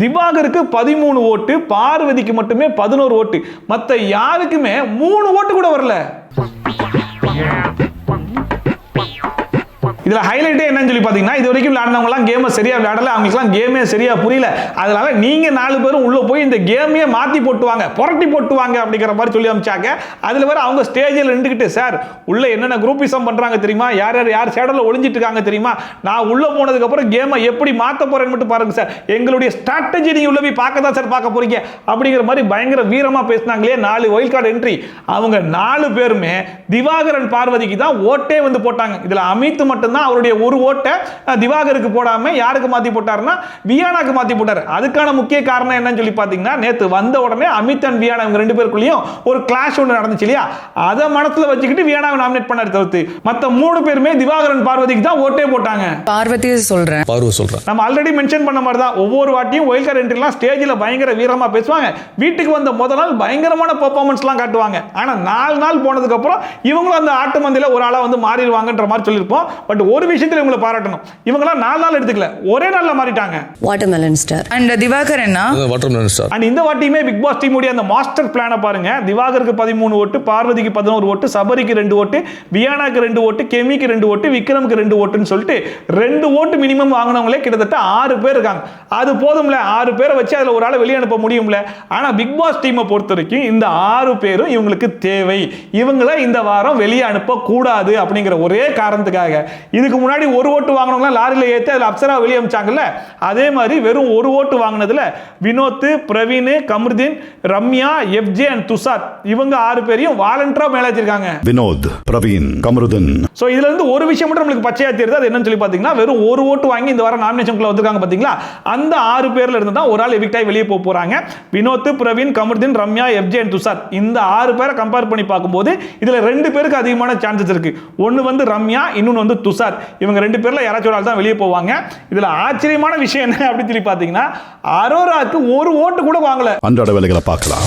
திவாகருக்கு 13 ஓட்டு, பார்வதிக்கு மட்டுமே 11 ஓட்டு, மற்ற யாருக்குமே 3 ஓட்டு கூட வரல. இதுல ஹைலைட்டே என்னன்னு சொல்லி பாத்தீங்கன்னா, இது வரைக்கும் விளையாடுனவங்க எல்லாம் கேமை சரியா விளையாடல, அவங்களுக்குலாம் கேமே சரியா புரியல. அதனால நீங்க 4 பேரும் உள்ள போய் இந்த கேமையே மாத்தி போட்டுவாங்க, புரட்டி போட்டுவாங்க அப்படிங்கிற மாதிரி சொல்லி அனுப்பிச்சாங்க. அதுல வேற அவங்க ஸ்டேஜில் நின்றுக்கிட்டு, சார் உள்ள என்னென்ன குரூப்பிசம் பண்றாங்க தெரியுமா, யார் ஷேடோல ஒளிஞ்சிட்டு இருக்காங்க தெரியுமா, நான் உள்ள போனதுக்கு அப்புறம் கேமை எப்படி மாத்த போறேன்னு மட்டும் பாருங்க சார், எங்களுடைய ஸ்ட்ராட்டஜி நீங்க உள்ள போய் பார்க்க தான் சார் பார்க்க போறீங்க அப்படிங்கிற மாதிரி பயங்கர வீரமா பேசினாங்களே. 4 வைல்ட் கார்டு என்ட்ரி, அவங்க 4 பேருமே திவாகரன் பார்வதிக்கு தான் ஓட்டே வந்து போட்டாங்க. இதுல அமித் மட்டும்தான் அவருடைய ஒரு ஓட்டை திவாகருக்கு போடாம யாருக்கு மாத்தி போட்டாருன்னா வியானாக்கு மாத்தி போட்டாரு. அதுக்கான முக்கிய காரணம் என்னன்னு சொல்லி பாத்தீங்கன்னா, நேத்து வந்த உடனே அமித் அண்ட் வியானா இவங்க 2 பேருக்குள்ளேயும் ஒரு கிளாஷ் ஒன்று நடந்துச்சு இல்லையா, அதை மனசுல வச்சுக்கிட்டு வியானாவை நாமினேட் பண்ணாரு. தவிர்த்து மத்த 3 பேருமே திவாகரன் பார்வதிக்கு தான் ஓட்டே போட்டாங்க. பார்வதி சொல்றேன், நம்ம ஆல்ரெடி மென்ஷன் பண்ண மாதிரி தான் ஒவ்வொரு வாட்டியும் வைல்ட் கார்டு என்ட்ரிலாம் ஸ்டேஜில் பயங்கர வீரமா பேசுவாங்க, வீட்டுக்கு வந்த முதல் நாள் பயங்கரமான பெர்ஃபார்மன்ஸ்லாம் காட்டுவாங்க. ஆனா 4 நாள் போனதுக்கு அப்புறம் இவங்களும் அந்த ஆட்டு மந்தையில ஒரு ஆளா வந்து மாறிடுவாங்கன்ற மாதிரி சொல்லியிருப்போம். பட் ஒரு விஷயத்துல இவங்களை பாராட்டணும், இவங்களாம் 4 நாள் எடுத்துக்கல, ஒரே நாள்ல மாறிட்டாங்க. Watermelon star and Divakaran and இந்த வாட்டியுமே பிக் பாஸ் டீம் உடைய அந்த மாஸ்டர் பிளானை பாருங்க. திவாகருக்கு 13 ஓட்டு, பார்வதிக்கு 11 ஓட்டு, சபரிக்கு 2 ஓட்டு, வியானாக்கு 2 ஓட்டு, கெமிக்கு 2 ஓட்டு, விக்ரமுக்கு 2 ஓட்டுன்னு சொல்லிட்டு 2 ஓட்டு மினிமம் வாங்கினவங்களே கிட்டத்தட்ட 6 பேர் இருக்காங்க. அது போதும்ல, 6 பேரை வச்சு அதுல ஒரு ஆளை வெளியே அனுப்ப முடியும்ல. ஆனா பிக் பாஸ் டீமை பொறுத்த வரைக்கும் இந்த 6 பேரும் இவங்களுக்கு தேவை, இவங்களை இந்த வாரம் வெளியே அனுப்ப கூடாது அப்படிங்கிற ஒரே காரணத்துக்காக இதுக்கு முன்னாடி 1 ஓட்டு வாங்கினவங்க லாரியில ஏற்றி அதில் அப்சரா வெளியே அனுப்பிச்சாங்கல்ல, அதே மாதிரி வெறும் 1 ஓட்டு வாங்கினதுல வினோத், பிரவீன், கமருதீன், ரம்யா, எஃப்ஜே அண்ட் துஷார் இவங்க 6 பேரையும் வாலண்டரா மேல வச்சிருக்காங்க. வினோத், பிரவீன், கமருதீன். சோ இதுல இருந்து ஒரு விஷயம் மட்டும் நம்மளுக்கு பச்சையா தெரியுது, அது என்னன்னு சொல்லி பாத்தீங்கன்னா, வெறும் 1 ஓட்டு வாங்கி இந்த வாரம் நாமினேஷன்குள்ள வந்திருக்காங்க பாத்தீங்களா, அந்த 6 பேர்ல இருந்து தான் ஒரு ஆள் எவிக்ட் ஆகி வெளியே போறாங்க. வினோத், பிரவீன், கமருதீன், ரம்யா, எஃப்ஜே அண்ட் துஷார் இந்த 6 பேரை கம்பேர் பண்ணி பார்க்கும்போது இதுல 2 பேருக்கு அதிகமான சான்சஸ் இருக்கு. ஒன்னு வந்து ரம்யா, இன்னொன்னு வந்து துஷார். இவங்க 2 பேர்ல யாராச்சும் ஒரு ஆள் தான் வெளியே போவாங்க. இதுல ஆச்சரியமான விஷயம் என்ன அப்படின்னு சொல்லி பாத்தீங்கன்னா, அரோராக்கு 1 ஓட்டு கூட வாங்கல. அன்றாட வேலைகளை பார்க்கலாம்.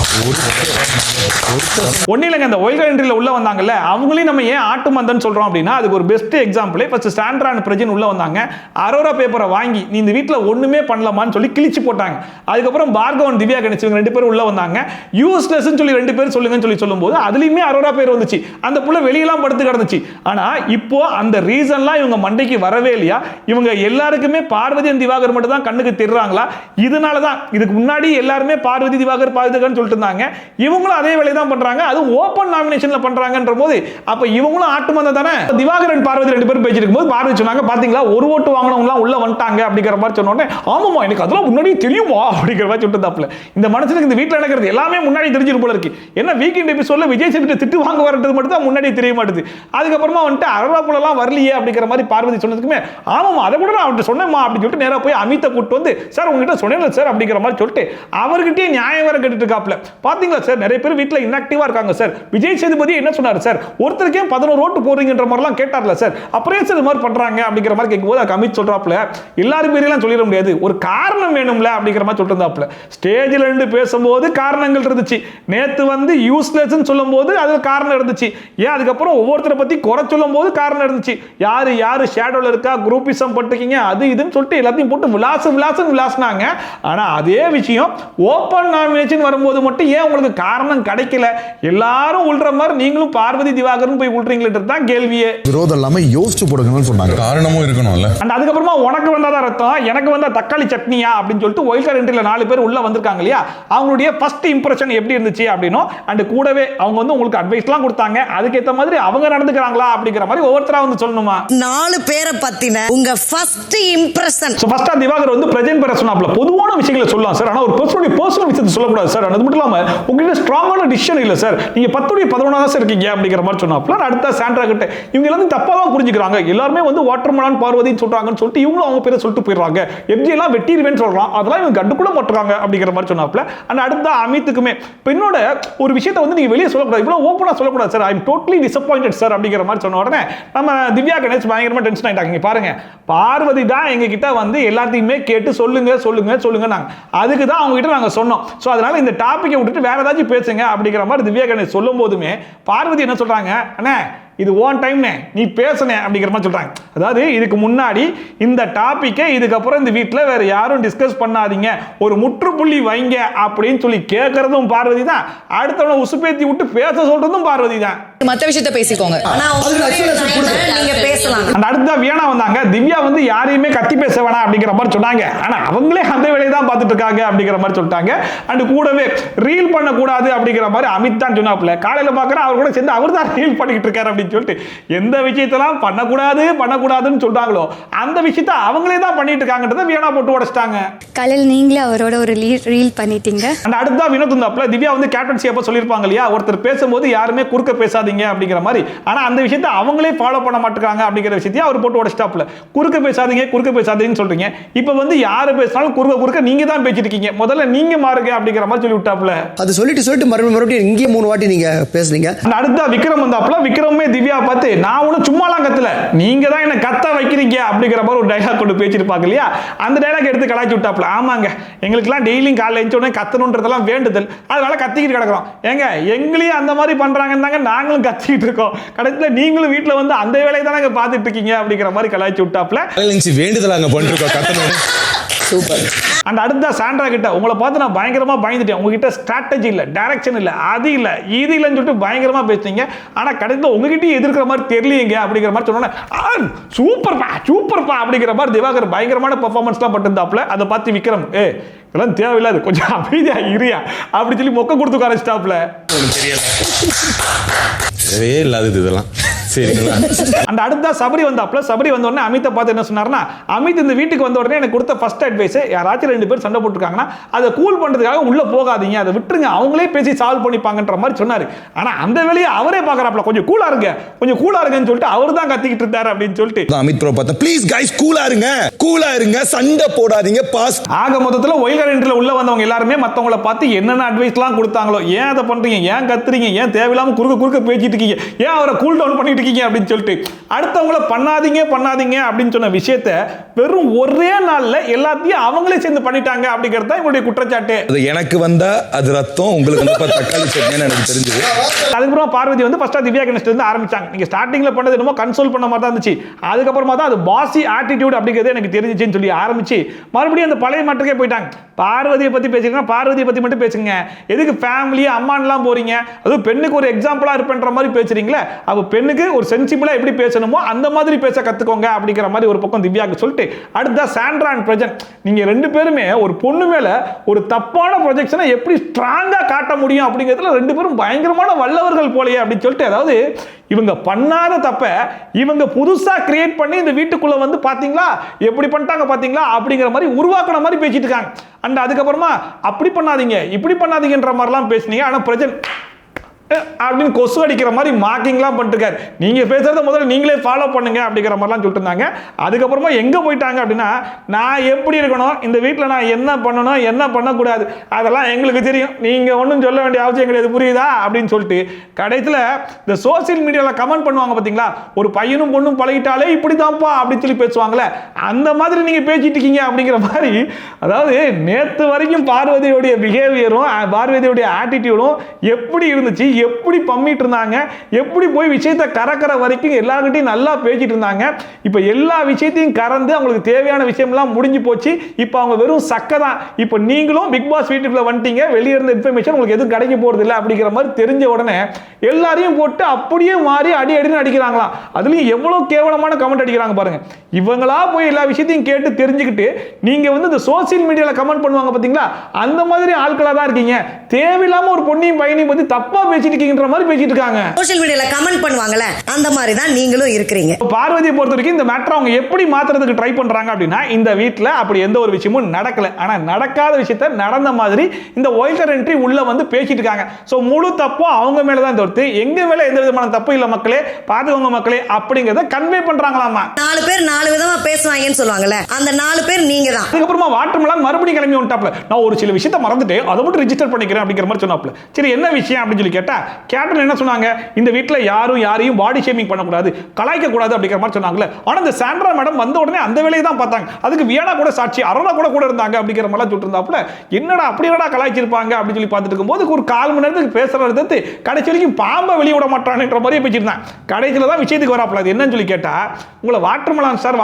ஒன்னும் இல்லைங்க, இந்த வைல்ட் கார்டு என்ட்ரில உள்ள வந்தாங்கல்ல, அவங்களையும் நம்ம ஏன் ஆட்டு மந்தன்னு சொல்றோம் அப்படின்னா, அதுக்கு ஒரு best example first Sandra and Prajin உள்ள வந்தாங்க. அரோரா பேப்பரை வாங்கி நீ இந்த வீட்டில் ஒண்ணுமே பண்ணலாமான்னு சொல்லி கிழிச்சு போட்டாங்க. அதுக்கப்புறம் பார்கவன், திவ்யா கணேஷ் இவங்க 2 பேரும் உள்ள வந்தாங்க. யூஸ்லெஸ் சொல்லி 2 பேர் சொல்லுங்கன்னு சொல்லும்போது அதுலயுமே அரோரா பேர் வந்துச்சு. அந்த புள்ள வெளியெல்லாம் படுத்து கிடந்துச்சு. ஆனா இப்போ அந்த ரீசன்லாம் இவங்க மண்டைக்கு வரவே இல்லையா? இவங்க எல்லாருக்குமே பார்வதி திவாகர் மட்டும் தான் கண்ணுக்கு தெரிறாங்களா? இதனால தான் இதுக்கு முன்னாடி எல்லாருமே பார்வதி திவாகர் சொல்லிட்டு இருந்தாங்க, இவங்களும் அதே வேலையை தான் பண்றாங்க, அது ஓபன் நாமினேஷன்ல பண்றாங்கன்ற போது அப்ப இவங்களும் ஆட்டு மந்த தானே. திவாகரன் பார்வதி 2 பேரும் பேசிருக்கும் போது பார்வதி சொன்னாங்க, பாத்தீங்களா 1 ஓட்டு வாங்கினவங்க எல்லாம் உள்ள வந்துட்டாங்க அப்படிங்கிற மாதிரி சொன்ன உடனே, ஆமாமா எனக்கு அதெல்லாம் முன்னாடியே தெரியுமா அப்படிங்கிற மாதிரி சொல்லிட்டு இந்த மனுஷனுக்கு இந்த வீட்டில் நடக்கிறது எல்லாமே முன்னாடி தெரிஞ்சிரு போல இருக்கு. என்ன வீக்கெண்ட் எபிசோட்ல விஜய் சேதுபதி திட்டு வாங்க வரது மட்டும் தான் முன்னாடி தெரிய மாட்டுது. அதுக்கப்புறமா வந்துட்டு அரோரா புலலாம் வரலையே அப்படிங்கிற மாதிரி பார்வதி சொன்னதுக்குமே, ஆமாமா அதை கூட நான் அவர்கிட்ட சொன்னேமா அப்படின்னு சொல்லிட்டு நேரா போய் அமித்தை கூட்டு வந்து, சார் உங்ககிட்ட சொன்னேன் சார் அப்படிங்கிற மாதிரி சொல்லிட்டு அவர்கிட்டயே நியாயம் வேற கேட்டுட்டு இருக்காப்ல. பாத்தீங்களா சார் நிறைய பேர் வீட்டில் இன்ஆக்டிவா இருக்காங்க சார், விஜய் சேதுபதி என்ன சொன்னாரு சார், ஒருத்தருக்கே 11 ஓட்டு போறீங்கன்ற மாதிரிலாம் கேட்டார்ல சார், அப்புறம் சார் இது மாதிரி பண்றாங்க அப்படிங்கிற மாதிரி கேட்கும்போது அமித் சொல்றாப்ல, எல்லாரும் பேரெல்லாம் சொல்லிட முடியாது, ஒரு காரணம் வேணும்ல அப்படிங்கிற மாதிரி சொல்லிட்டு இருந்தாப்ல. ஸ்டேஜில் இருந்து பேசும்போது காரணங்கள் இருந்துச்சு, நேத்து வந்து யூஸ்லெஸ் சொல்லும் போது அது காரணம் இருந்துச்சு, ஏன் அதுக்கப்புறம் ஒவ்வொருத்தரை பத்தி குறை சொல்லும் போது காரணம் இருந்துச்சு, யாரு யாரு ஷேடோல இருக்கா, குரூப்பிசம் பட்டுக்கீங்க அது இதுன்னு சொல்லிட்டு எல்லாத்தையும் போட்டு விளாசுனாங்க. ஆனா அதே விஷயம் ஓபன் நாமினேஷன் வரும்போது மட்டும் ஏன் உங்களுக்கு காரணம் கிடைக்கல? எல்லாரும் உள்ற மாதிரி நீங்களும் பார்வதி திவாகரன் போய் உள்றீங்களேன்றது தான் கேள்வியே. விரோதம் இல்லாம யோசிச்சு போடுங்கன்னு சொன்னாங்க, காரணமும் இருக்கணும்ல. அண்ட் அதுக்கப்புறமா உனக்கு வந்தாதான் ரத்தம், எனக்கு வந்தா தக்காளி சட்னியா அப்படின்னு சொல்லிட்டு வைல்ட் கார்டு என்ட்ரில 4 பேர் உள்ள வந்திருக்காங்க இல்லையா, அவங்களுடைய ஃபர்ஸ்ட் இம்ப்ரெஷன் எப்படி இருந்துச்சு அப்படினோ, அண்ட் கூடவே அவங்க வந்து உங்களுக்கு அட்வைஸ்லாம் கொடுத்தாங்க, அதுக்கேற்ற மாதிரி அவங்க நடந்துக்கிறாங்களா அப்படிங்கிற மாதிரி ஒவ்வொருத்தரா வந்து சொல்லணுமா. 4 பேரை பத்தின உங்க first impression. So first Divakar வந்து பிரஜன் பேர சொன்னாப்ல, பொதுவான விஷயங்களை சொல்லலாம் சார், ஆனா ஒரு பர்சனல் விஷயத்தை சொல்லக்கூடாது சார், அது மட்டும் இல்லாம உங்ககிட்ட ஸ்ட்ராங்கான டிசிஷன் இல்ல சார், நீங்க 10-11 தான் சார் இருக்கீங்க அப்படிங்கிற மாதிரி சொன்னாப்ல. அடுத்த சாண்ட்ரா கிட்ட இவங்க எல்லாம் தப்பா தான் புரிஞ்சுக்கிறாங்க, எல்லாருமே வந்து வாட்டர்மெலன் பார்வதின்னு சொல்றாங்கன்னு சொல்லிட்டு இவங்களும் அவங்க பேரை சொல்லிட்டு போயிடுறாங்க, எஃப்ஜி எல்லாம் வெட்டிடுவேன்னு சொல்றான், அதெல்லாம் இவங்க கண்டு கூட மாட்டுறாங்க அப்படிங்கிற மாதிரி சொன்னாப்ல. அண்ட் அடுத்த அமித்துக்குமே பெண்ணோட ஒரு விஷயத்தை வந்து நீங்க வெளியே சொல்லக்கூடாது, இவ்வளவு ஓப்பனா சொல்லக்கூடாது sir, I am totally disappointed sir அப்படிங்கிற மாதிரி சொன்ன உடனே நம்ம திவ்யா கணேஷ் பயங்கரமா டென்ஷன் ஆயிட்டாங்க. பாருங்க பார்வதி தான் எங்க கிட்ட வந்து எல்லாத்தையுமே கேட்டு சொல்லுங்க நாங்க அதுக்கு தான் அவங்க கிட்ட நாங்க சொன்னோம், சோ அதனால இந்த டாபிக்கை விட்டுட்டு வேற ஏதாச்சும் பேசுங்க அப்படிங்கிற மாதிரி திவ்யா கணேஷ் சொல்லும் போதுமே பார்வதி என்ன சொல்றாங்க, அண்ணே இது ஓன் டைம்னே, நீ பேசுனே அப்படிங்கிற மாதிரி சொல்றாங்க. அதாவது இதுக்கு முன்னாடி இந்த டாபிக்கை இதுக்கப்புறம் இந்த வீட்டில் வேற யாரும் டிஸ்கஸ் பண்ணாதீங்க, ஒரு முற்றுப்புள்ளி வைங்க அப்படின்னு சொல்லி கேட்கறதும் பார்வதி தான், அடுத்தவனை உசுப்பேத்தி விட்டு பேச சொல்றதும் பார்வதி தான். மத்த விஷயத்த பேசிக்கோங்க, நீங்க பேசலாம். அந்த அடுத்த வியானா வந்தாங்க, திவ்யா வந்து யாரையுமே கத்தி பேச வேணாம் அப்படிங்கிற மாதிரி சொன்னாங்க. ஆனா அவங்களே அந்த வேலையை தான் பார்த்துட்டு இருக்காங்க அப்படிங்கிற மாதிரி சொல்லிட்டாங்க. அண்ட் கூடவே ரீல் பண்ணக்கூடாது அப்படிங்கிற மாதிரி அமித் தான் சொன்னாப்ல. காலையில பார்க்குற அவர் கூட சேர்ந்து அவர் தான் ரீல் பண்ணிக்கிட்டு இருக்காரு அப்படின்னு சொல்லிட்டு எந்த விஷயத்தெல்லாம் பண்ணக்கூடாதுன்னு சொல்றாங்களோ அந்த விஷயத்த அவங்களே தான் பண்ணிட்டு இருக்காங்கன்றத வியானா போட்டு உடைச்சிட்டாங்க. காலையில் நீங்களே அவரோட ஒரு ரீல் பண்ணிட்டீங்க. அண்ட் அடுத்த வினோத் வந்தாப்ல, திவ்யா வந்து கேப்டன்சி அப்போ சொல்லியிருப்பாங்க இல்லையா, ஒருத்தர் பேசும்போது யாருமே குறுக்க பேசாதீங்க அப்படிங்கிற மாதிரி. ஆனா அந்த விஷயத்தை அவங்களே ஃபாலோ பண்ண மாட்டாங்க அப்படிங்கிற விஷயத்தையும் அவர் போட்டு உடைச்சிட்டாப்ல. குறுக்க பேசாதீங்கன்னு சொல்றீங்க, இப்போ வந்து யாரு பேசினாலும் குறுக்க நீங்க தான் பேசிட்டு இருக்கீங்க, முதல்ல நீங்க மாறுங்க அப்படிங்கிற மாதிரி சொல்லி விட்டாப்ல. அது சொல்லிட்டு மறுபடியும் இங்கே 3 வாட்டி நீங்க பேசுறீங்க. அடுத்த விக்ரம் வந்தாப்ல, விக்ரமே திவ்யா பார்த்து நான் ஒன்றும் சும்மாலாம் கத்தல, நீங்க தான் என்ன கத்த வைக்கிறீங்க அப்படிங்கிற மாதிரி ஒரு டைலாக் கொண்டு பேசிருப்பாங்க இல்லையா, அந்த டைலாக் எடுத்து கலாய்ச்சி விட்டாப்ல. ஆமாங்க, எங்களுக்குலாம் டெய்லியும் காலையில் எழுந்த உடனே கத்தணுன்றதெல்லாம் வேண்டுதல், அதனால கத்திக்கிட்டு கிடக்கிறோம். ஏங்க எங்களையும் அந்த மாதிரி பண்றாங்கன்னு தாங்க நாங்களும் கத்திக்கிட்டு இருக்கோம், கடைசியில் நீங்களும் வீட்டில் வந்து அந்த வேலையை தானே பார்த்துட்டு இருக்கீங்க அப்படிங்கிற மாதிரி கலாய்ச்சி விட்டாப்ல. வேண்டுதலாங்க பண்றோம் கத்தணும். சூப்பர். அண்ட் அடுத்த சாண்ட்ரா கிட்ட, உங்களை பார்த்து நான் பயங்கரமா பயந்துட்டேன், உங்ககிட்ட ஸ்ட்ராட்டஜி இல்ல, டைரக்ஷன் இல்ல, அது இல்ல இது இல்லைன்னு சொல்லிட்டு பயங்கரமா பேசுறீங்க, ஆனா கடைசியில் உங்ககிட்டயும் எதிர்க்கிற மாதிரி தெரியலீங்க அப்படிங்கிற மாதிரி சொன்னோன்னே சூப்பர்ப்பா அப்படிங்கிற மாதிரி திவாகர் பயங்கரமான பெர்ஃபார்மன்ஸ்லாம் பண்ணிருந்தாப்ல. அதை பார்த்து விக்ரம் இதெல்லாம் தேவையில்லாது, கொஞ்சம் அமைதியா இரியா அப்படி சொல்லி மொக்க கொடுத்து உட்காரச்சிட்டாப்ல. தேவையே இல்லாதது இதெல்லாம். அந்த அடுத்த சபரி வந்தாப்ல, சபரி வந்த உடனே அமித்தை பார்த்து என்ன சொன்னார்னா, அமித் இந்த வீட்டுக்கு வந்த உடனே எனக்கு கொடுத்த ஃபர்ஸ்ட் அட்வைஸ், யாராச்சும் 2 பேர் சண்டை போட்டுருக்காங்கன்னா அதை கூல் பண்றதுக்காக உள்ள போகாதீங்க, அதை விட்டுருங்க, அவங்களே பேசி சால்வ் பண்ணிப்பாங்கன்ற மாதிரி சொன்னாரு. ஆனா அந்த வேலையை அவரே பாக்குறாப்ல, கொஞ்சம் கூலா இருங்கன்னு சொல்லிட்டு அவர் தான் கத்திக்கிட்டு இருந்தாரு அப்படின்னு சொல்லிட்டு அமித் ப்ரோ பார்த்தா ப்ளீஸ் கைஸ் கூலா இருங்க, சண்டை போடாதீங்க பாஸ். ஆக மொத்தத்துல ஒயிலர் என்ட்ரில உள்ள வந்தவங்க எல்லாருமே மத்தவங்கள பார்த்து என்னென்ன அட்வைஸ்லாம் கொடுத்தாங்களோ, ஏன் அதை பண்றீங்க, ஏன் கத்துறீங்க, ஏன் தேவையில்லாம குறுக்க பேசிட்டு இருக்கீங்க, ஏன் அவரை கூல் டவுன் பண்ணிட்டு அப்படின்னு சொல்லிட்டு அடுத்தவங்கள பண்ணாதீங்க அப்படின்னு சொன்ன விஷயத்தை வெறும் ஒரே நாள்ல எல்லாத்தையும் அவங்களே சேர்ந்து பண்ணிட்டாங்க அப்படிங்கிறது தான் இவங்களுடைய குற்றச்சாட்டு. எனக்கு வந்தா அது ரத்தம், உங்களுக்கு வந்து தக்காளி சட்னின்னு எனக்கு தெரிஞ்சது. அதுக்கப்புறம் பார்வதி வந்து ஃபர்ஸ்ட் திவ்யா கணேஷ்ல இருந்து ஆரம்பிச்சாங்க. நீங்க ஸ்டார்டிங்ல பண்ணது என்னமோ கன்சோல் பண்ண மாதிரி தான் இருந்துச்சு, அதுக்கப்புறமா தான் அது பாசி ஆட்டிடியூட் அப்படிங்கிறது எனக்கு தெரிஞ்சிச்சுன்னு சொல்லி ஆரம்பிச்சு மறுபடியும் அந்த பழைய மாட்டுக்கே போயிட்டாங்க. பார்வதியை பத்தி பேசுறீங்கன்னா பார்வதியை பத்தி மட்டும் பேசுங்க, எதுக்கு ஃபேமிலி அம்மான்லாம் போறீங்க, அதுவும் பெண்ணுக்கு ஒரு எக்ஸாம்பிளா இருப்பேன்ற மாதிரி பேசுறீங்களே, அப்ப பெண்ணுக்கு ஒரு சென்சிபிளா எப்படி பேசணுமோ அந்த மாதிரி பேச கத்துக்கோங்க அப்படிங்கிற மாதிரி ஒரு பக்கம் திவ்யாக்கு சொல்லிட்டு அடுத்த சாண்ட்ரா அண்ட் பிரஜன், நீங்க 2 பேருமே ஒரு பொண்ணு மேல ஒரு தப்பான ப்ரொஜெக்ஷனை எப்படி ஸ்ட்ராங்கா காட்ட முடியும் அப்படிங்கிறதுல 2 பேரும் பயங்கரமான வல்லவர்கள் போலயே அப்படின்னு சொல்லிட்டு, அதாவது இவங்க பண்ணாத தப்ப இவங்க புதுசா கிரியேட் பண்ணி இந்த வீட்டுக்குள்ள வந்து பாத்தீங்களா எப்படி பண்ணிட்டாங்க பாத்தீங்களா அப்படிங்கிற மாதிரி உருவாக்குன மாதிரி பேசிட்டு இருக்காங்க. அண்ட் அதுக்கப்புறமா அப்படி பண்ணாதீங்க இப்படி பண்ணாதீங்கன்ற மாதிரிலாம் பேசுனீங்க, ஆனா பிரஜன் அப்படின்னு கொசு அடிக்கிற மாதிரி மார்க்கிங்லாம் பண்ணிருக்காரு. நீங்க பேசுறத முதல்ல நீங்களே ஃபாலோ பண்ணுங்க அப்படிங்கிற மாதிரிலாம் சொல்லிட்டு இருந்தாங்க. அதுக்கப்புறமா எங்க போயிட்டாங்க அப்படின்னா, நான் எப்படி இருக்கணும், இந்த வீட்டில் நான் என்ன பண்ணணும் என்ன பண்ணக்கூடாது அதெல்லாம் எங்களுக்கு தெரியும், நீங்க ஒன்றும் சொல்ல வேண்டிய அவசியம் கிடையாது, புரியுதா அப்படின்னு சொல்லிட்டு கடைசியில் இந்த சோசியல் மீடியாவில் கமெண்ட் பண்ணுவாங்க பார்த்தீங்களா, ஒரு பையனும் பொண்ணும் பழகிட்டாலே இப்படிதான்ப்பா அப்படின்னு சொல்லி பேசுவாங்களே, அந்த மாதிரி நீங்க பேசிட்டு இருக்கீங்க அப்படிங்கிற மாதிரி. அதாவது நேற்று வரைக்கும் பார்வதியோடைய பிஹேவியரும் பார்வதியோடைய ஆட்டிடியூடும் எப்படி இருந்துச்சு, எப்படி பம்மிட்டு இருந்தாங்க, எப்படி போய் விஷயத்தை கறக்கிற வரைக்கும் எல்லார்கிட்டையும் நல்லா பேசிட்டு இருந்தாங்க. இப்போ எல்லா விஷயத்தையும் கறந்து அவங்களுக்கு தேவையான விஷயம்லாம் முடிஞ்சு போச்சு. இப்போ அவங்க வெறும் சக்கை தான். இப்போ நீங்களும் பிக் பாஸ் வீட்டுக்குள்ள வந்துட்டீங்க, வெளியே இருந்த இன்ஃபர்மேஷன் உங்களுக்கு எதுவும் கிடைக்க போறது இல்லை அப்படிங்கிற மாதிரி தெரிஞ்ச உடனே எல்லாரையும் போட்டு அப்படியே மாறி அடின்னு அடிக்கிறாங்களாம். அதுலயும் எவ்வளவு கேவலமான கமெண்ட் அடிக்கிறாங்க பாருங்க. இவங்களா போய் எல்லா விஷயத்தையும் கேட்டு தெரிஞ்சுக்கிட்டு நீங்க வந்து இந்த சோசியல் மீடியால கமெண்ட் பண்ணுவாங்க பாத்தீங்களா, அந்த மாதிரி ஆட்களா தான் இருக்கீங்க. தேவையில்லாம ஒரு பொண்ணையும் பையனையும் பத்தி தப்பா பேசிட்டு இருக்கீங்கன்ற மாதிரி பேசிட்டு இருக்காங்க. சோஷியல் மீடியால கமெண்ட் பண்ணுவாங்கல, அந்த மாதிரி தான் நீங்களும் இருக்கிறீங்க. பார்வதியை பொறுத்த வரைக்கும் இந்த மேட்டர் அவங்க எப்படி மாத்துறதுக்கு ட்ரை பண்றாங்க அப்படின்னா, இந்த வீட்ல அப்படி எந்த ஒரு விஷயமும் நடக்கல, ஆனா நடக்காத விஷயத்தை நடந்த மாதிரி இந்த ஒயிலர் என்ட்ரி உள்ள வந்து பேசிட்டு இருக்காங்க. சோ முழு தப்பும் அவங்க மேல தான் தோர்த்து, எங்க மேல எந்த விதமான தப்பு இல்ல மக்களே, பாத்துக்கோங்க மக்களே அப்படிங்கறத கன்வே பண்றாங்களாமா. 4 பேர் 4 விதமா பேசுவாங்கன்னு சொல்லுவாங்கல்ல, அந்த 4 பேர் நீங்க தான். அதுக்கப்புறமா வாட்டர்மெலன் மறுபடியும் கிளம்பி வந்துட்டாப்ல, நான் ஒரு சில விஷயத்தை மறந்துட்டு அதை மட்டும் ரெஜிஸ்டர் பண்ணிக்கிறேன் அப்படிங்கிற மாதிரி சொன்னாப்ல. சரி என்ன விஷயம் அப்படின்னு சொல்லி கேட்டா, கேப்டன் என்ன சொன்னாங்க, இந்த வீட்டில் யாரையும் பாடி ஷேமிங் பண்ணக்கூடாது, கலாய்க்க கூடாது அப்படிங்கிற மாதிரி சொன்னாங்களே. ஆனால் இந்த சாண்ட்ரா மேடம் வந்த உடனே அந்த வேலையை தான் பார்த்தாங்க. அதுக்கு வியானா கூட சாட்சி, அரோனா கூட இருந்தாங்க அப்படிங்கிற மாதிரி சொல்லிட்டு இருந்தாப்புல. என்னடா அப்படி என்னடா கலாய்ச்சிருப்பாங்க அப்படின்னு சொல்லி பார்த்துட்டு இருக்கும்போது ஒரு 1/4 மணி நேரத்துக்கு பேசுறது கடைசி வரைக்கும் பாம்பை வெளியே விட மாட்டான்ற மாதிரி பேசியிருந்தேன். கடைசியில் தான் விஷயத்துக்கு வராப்புல. அது என்னன்னு சொல்லி கேட்டா, உங்களை வாட்டர்மெலன் சார்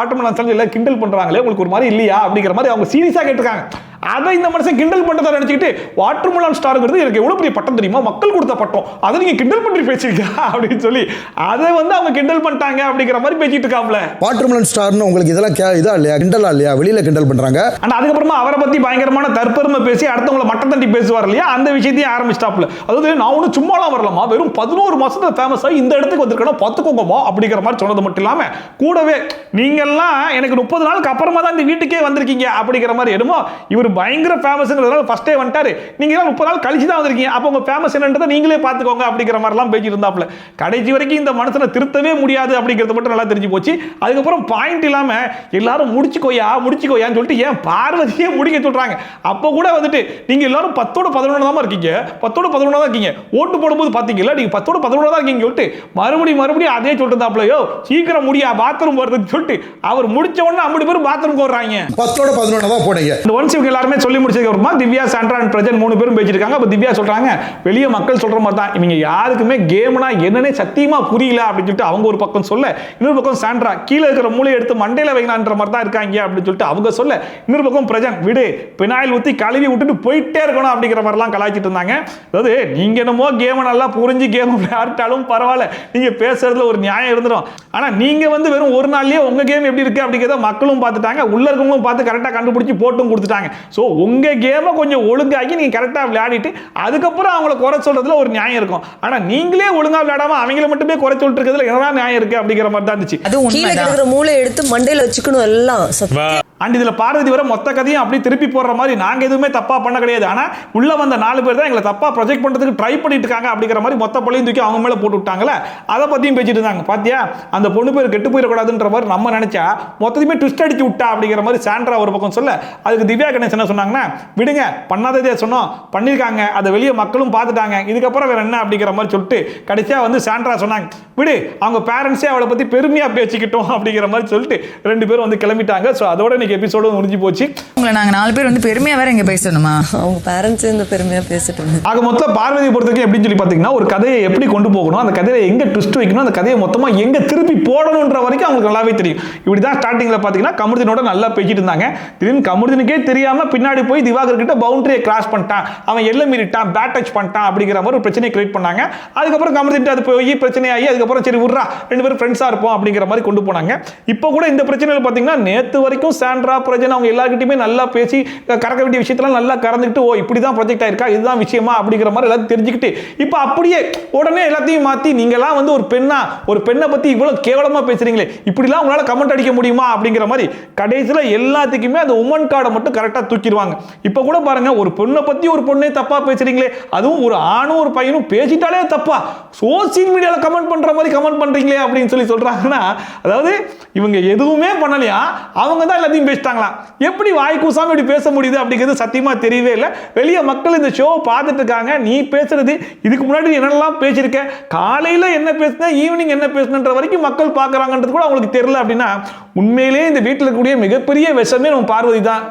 எல்லாம் கிண்டல் பண்றாங்களே, உங்களுக்கு ஒரு மாதிரி இல்லையா அப்படிங்கிற மாதிரி அவங்க சீரியஸா கேட்டிருக்காங்க. அதை இந்த மனுஷன் கிண்டல் பண்றதா நினைச்சுக்கிட்டு வாட்டர்மெலன் ஸ்டார்ங்கிறது எனக்கு எவ்வளவு பெரிய பட்டம் தெரியுமா, மக்கள் கொடுத்த பட்டம், அதை நீங்க கிண்டல் பண்ணி பேசிருக்கா அப்படின்னு சொல்லி அதை வந்து அவங்க கிண்டல் பண்ணிட்டாங்க அப்படிங்கிற மாதிரி பேசிட்டு இருக்காப்ல. வாட்டர்மெலன் ஸ்டார்னு உங்களுக்கு இதெல்லாம் இதா இல்லையா, கிண்டலா இல்லையா, வெளியில கிண்டல் பண்றாங்க. ஆனா அதுக்கப்புறமா அவரை பத்தி பயங்கரமான தற்பெருமை பேசி அடுத்தவங்களை மட்டம் தட்டி பேசுவார் இல்லையா, அந்த விஷயத்தையும் ஆரம்பிச்சிட்டாப்ல. அதாவது நான் ஒன்றும் சும்மாலாம் வரலாமா, வெறும் 11 மாசத்துல ஃபேமஸ் ஆகி இந்த இடத்துக்கு வந்திருக்கணும் பார்த்துக்கோங்கம்மா அப்படிங்கிற மாதிரி சொன்னது மட்டும் இல்லாம கூடவே நீங்கெல்லாம் எனக்கு 30 நாளுக்கு அப்புறமா தான் இந்த வீட்டுக்கே வந்திருக்கீங்க அப்படிங்கிற மாதிரி என்னமோ இவர் பயங்கர ஃபேமஸ்ங்கிறதுனால ஃபர்ஸ்டே வந்துட்டாரு, நீங்க எல்லாம் 30 நாள் கழிச்சு தான் வந்திருக்கீங்க, அப்போ உங்க ஃபேமஸ் என்னன்றதை நீங்களே பார்த்துக்கோங்க அப்படிங்கிற மாதிரிலாம் பேசிட்டு இருந்தாப்ல. கடைசி வரைக்கும் இந்த மனுஷனை திருத்தவே முடியாது அப்படிங்கிறது மட்டும் நல்லா தெரிஞ்சு போச்சு. அதுக்கப்புறம் பாயிண்ட் இல்லாம எல்லாரும் முடிச்சுக்கோயான்னு சொல்லிட்டு ஏன் பார்வதியே முடிக்க சொல்றாங்க. அப்போ கூட வந்துட்டு நீங்க எல்லாரும் 10ஓட 11 தான் இருக்கீங்க, 10ஓட 11 தான் இருக்கீங்க, ஓட்டு போடும்போது பாத்தீங்களா நீங்க 10ஓட 11 தான் இருக்கீங்க சொல்லிட்டு மறுபடியும் அதே சொல்லிட்டு இருந்தாப்லையோ, சீக்கிரம் முடியா பாத்ரூம் போறதுன்னு சொல்லிட்டு அவர் முடிச்ச உடனே 50 பேர் பாத்ரூம் போடுறாங்க. 10ஓட 11 தான் போனீங்க. இந்த ஒன்ஸ் இவங்க எல்லாருமே சொல்லி முடிச்சதுக்கு அப்புறமா திவ்யா, சாண்ட்ரா அண்ட் பிரஜன் 3 பேரும் பேசிருக்காங்க. அப்ப திவ்யா சொல்றாங்க, வெளிய மக்கள் சொல்ற மாதிரி தான் இவங்க யாருக்குமே கேம்னா என்னன்னே சத்தியமா புரியல அப்படின்னு சொல்லிட்டு அவங்க ஒரு பக்கம் சொல்ல, இன்னொரு பக்கம் சாண்ட்ரா கீழே இருக்கிற மூளையை எடுத்து மண்டையில வைக்கலான்ற மாதிரி தான் இருக்காங்க அப்படின்னு சொல்லிட்டு அவங்க சொல்ல, இன்னொரு பக்கம் பிரஜன் விடு பினாயில் ஊத்தி கழுவி விட்டுட்டு போயிட்டே இருக்கணும் அப்படிங்கிற மாதிரிலாம் கலாய்ச்சிட்டு இருந்தாங்க. அதாவது நீங்க என்னமோ கேம் நல்லா புரிஞ்சு கேம் விளையாட்டாலும் பரவாயில்ல, நீங்க பேசுறதுல ஒரு நியாயம் இருந்துடும். ஆனா நீங்க வந்து வெறும் ஒரு நாள்லயே உங்க கேம் எப்படி இருக்கு அப்படிங்கிறத மக்களும் பார்த்துட்டாங்க, உள்ள இருக்கவங்களும் பார்த்து கரெக்டா கண்டுபிடிச்சு போட்டும் கொடுத்துட்டாங்க. சோ உங்க கேமை கொஞ்சம் ஒழுங்காக்கி நீங்க கரெக்டா விளையாடிட்டு அதுக்கப்புறம் அவங்கள குறை சொல்றதுல ஒரு நியாயம் இருக்கும். ஆனா நீங்களே ஒழுங்கா விளையாடாம அவங்கள மட்டுமே குறை சொல்லிட்டு இருக்கிறதுல என்ன நியாயம் இருக்கு அப்படிங்கிற மாதிரி தான் இருந்துச்சு. கீழே கிடக்குற மூளை எடுத்து மண்டையில வச்சுக்கணும் எல்லாம். அண்ட் இதுல பார்வதி வர மொத்த கதையும் அப்படி திருப்பி போடுற மாதிரி நாங்க எதுவுமே தப்பா பண்ண கிடையாது, ஆனா உள்ள வந்த 4 பேர் தான் எங்களை தப்பா ப்ரொஜெக்ட் பண்றதுக்கு ட்ரை பண்ணிட்டு இருக்காங்க அப்படிங்கிற மாதிரி மொத்த பழியும் தூக்கி அவங்க மேல போட்டு விட்டாங்களே, அதை பத்தியும் பேசிட்டு இருந்தாங்க. பாத்தியா அந்த பொண்ணு பேர் கெட்டு போயிடக்கூடாதுன்ற மாதிரி நம்ம நினைச்சா மொத்தத்தையுமே ட்விஸ்ட் அடிச்சு விட்டா அப்படிங்கிற மாதிரி சாண்ட்ரா ஒரு பக்கம் சொல்ல, அதுக்கு திவ்யா கணேசன் என்ன சொன்னாங்கன்னா, விடுங்க பண்ணாததே சொன்னோம் பண்ணிருக்காங்க, அதை வெளியே மக்களும் பார்த்துட்டாங்க, இதுக்கப்புறம் வேற என்ன அப்படிங்கிற மாதிரி சொல்லிட்டு கடைசியா வந்து சாண்ட்ரா சொன்னாங்க, விடு அவங்க பேரண்ட்ஸே அவளை பத்தி பெருமையா பேசிக்கிட்டோம் அப்படிங்கிற மாதிரி சொல்லிட்டு 2 பேரும் வந்து கிளம்பிட்டாங்க. ஸோ அதோட இன்னைக்கு எபிசோடு முடிஞ்சு போச்சு. உங்களை நாங்க 4 பேர் வந்து பெருமையா வேற இங்க பேசணுமா, அவங்க பேரண்ட்ஸ் இந்த பெருமையா பேசிட்டு ஆக மொத்தம் பார்வதியை பொறுத்தவரைக்கும் எப்படின்னு சொல்லி பாத்தீங்கன்னா, ஒரு கதையை எப்படி கொண்டு போகணும், அந்த கதையை எங்க ட்விஸ்ட் வைக்கணும், அந்த கதையை மொத்தமா எங்க திருப்பி போடணும்ன்ற வரைக்கும் அவங்களுக்கு நல்லாவே தெரியும். இப்படிதான் ஸ்டார்டிங்ல பாத்தீங்கன்னா கமருதீனோட நல்லா பேசிட்டு இருந்தாங்க. திடீர்னு கமருதீனுக்கே தெரியாம பின்னாடி போய் திவாகர் கிட்ட பவுண்டரியை கிராஸ் பண்ணிட்டான், அவன் எல்லை மீறிட்டான், பேட் டச் பண்ணிட்டான் அப்படிங்கிற மாதிரி ஒரு பிரச்சனையை கிரியேட் பண்ணாங்க. அதுக்கப்புறம் கமருதீன் அது போய் பிரச்சனையாகி அதுக்கப்புறம் சரி விட்றா 2 பேரும் ஃப்ரெண்ட்ஸா இருப்போம் அப்படிங்கிற மாதிரி கொண்டு போனாங்க. இப்போ கூட இந்த பிரச்சனையில் பாத்தீங்கன்னா நேத்து வரைக்கும் சாண்ட்ரா பிரஜன் அவங்க எல்லார்கிட்டயுமே நல்லா பேசி கறக்க வேண்டிய விஷயத்தெல்லாம் நல்லா கறந்துக்கிட்டு, ஓ இப்படிதான் ப்ரொஜெக்ட் ஆயிருக்கா இதுதான் விஷயமா அப்படிங்கிற மாதிரி எல்லாத்தையும் தெரிஞ்சுக்கிட்டு இப்போ அப்படியே உடனே எல்லாத்தையும் மாத்தி நீங்களாம் வந்து ஒரு பெண்ணை பத்தி இவ்வளவு கேவலமா பேசுறீங்களே, இப்படிலாம் உங்களால கமெண்ட் அடிக்க முடியுமா அப்படிங்கிற மாதிரி கடைசியில் எல்லாத்துக்குமே அந்த உமன் கார்டை மட்டும் கரெக்டா தூக்கிடுவாங்க. இப்போ கூட பாருங்க, ஒரு பொண்ணை பத்தி ஒரு பொண்ணே தப்பா பேசுறீங்களே, அதுவும் ஒரு ஆணும் ஒரு பையனும் பேசிட்டாலே தப்பா, சோசியல் மீடியால கமெண்ட் பண்ற மாதிரி கமெண்ட் பண்றீங்களே அப்படின்னு சொல்லி சொல்றாங்கன்னா, அதாவது இவங்க எதுவுமே பண்ணலையா, அவங்க தான் எல்லாத்தையும் பேசிட்டாங்களா. எப்படி வாய் கூசாம இப்படி பேச முடியுது அப்படிங்கிறது சத்தியமா தெரியவே இல்லை. வெளியே மக்கள் இந்த ஷோ பார்த்துட்டு இருக்காங்க, நீ பேசுறது இதுக்கு முன்னாடி என்னெல்லாம் பேசியிருக்க, காலையில என்ன பேசுன ஈவினிங் என்ன பேசுனன்ற வரைக்கும் மக்கள் பார்க்கறாங்கன்றது கூட அவங்களுக்கு தெரியல அப்படின்னா உண்மையிலேயே இந்த வீட்டில் இருக்கக்கூடிய மிகப்பெரிய விஷமே நம்ம பார்வதி தான்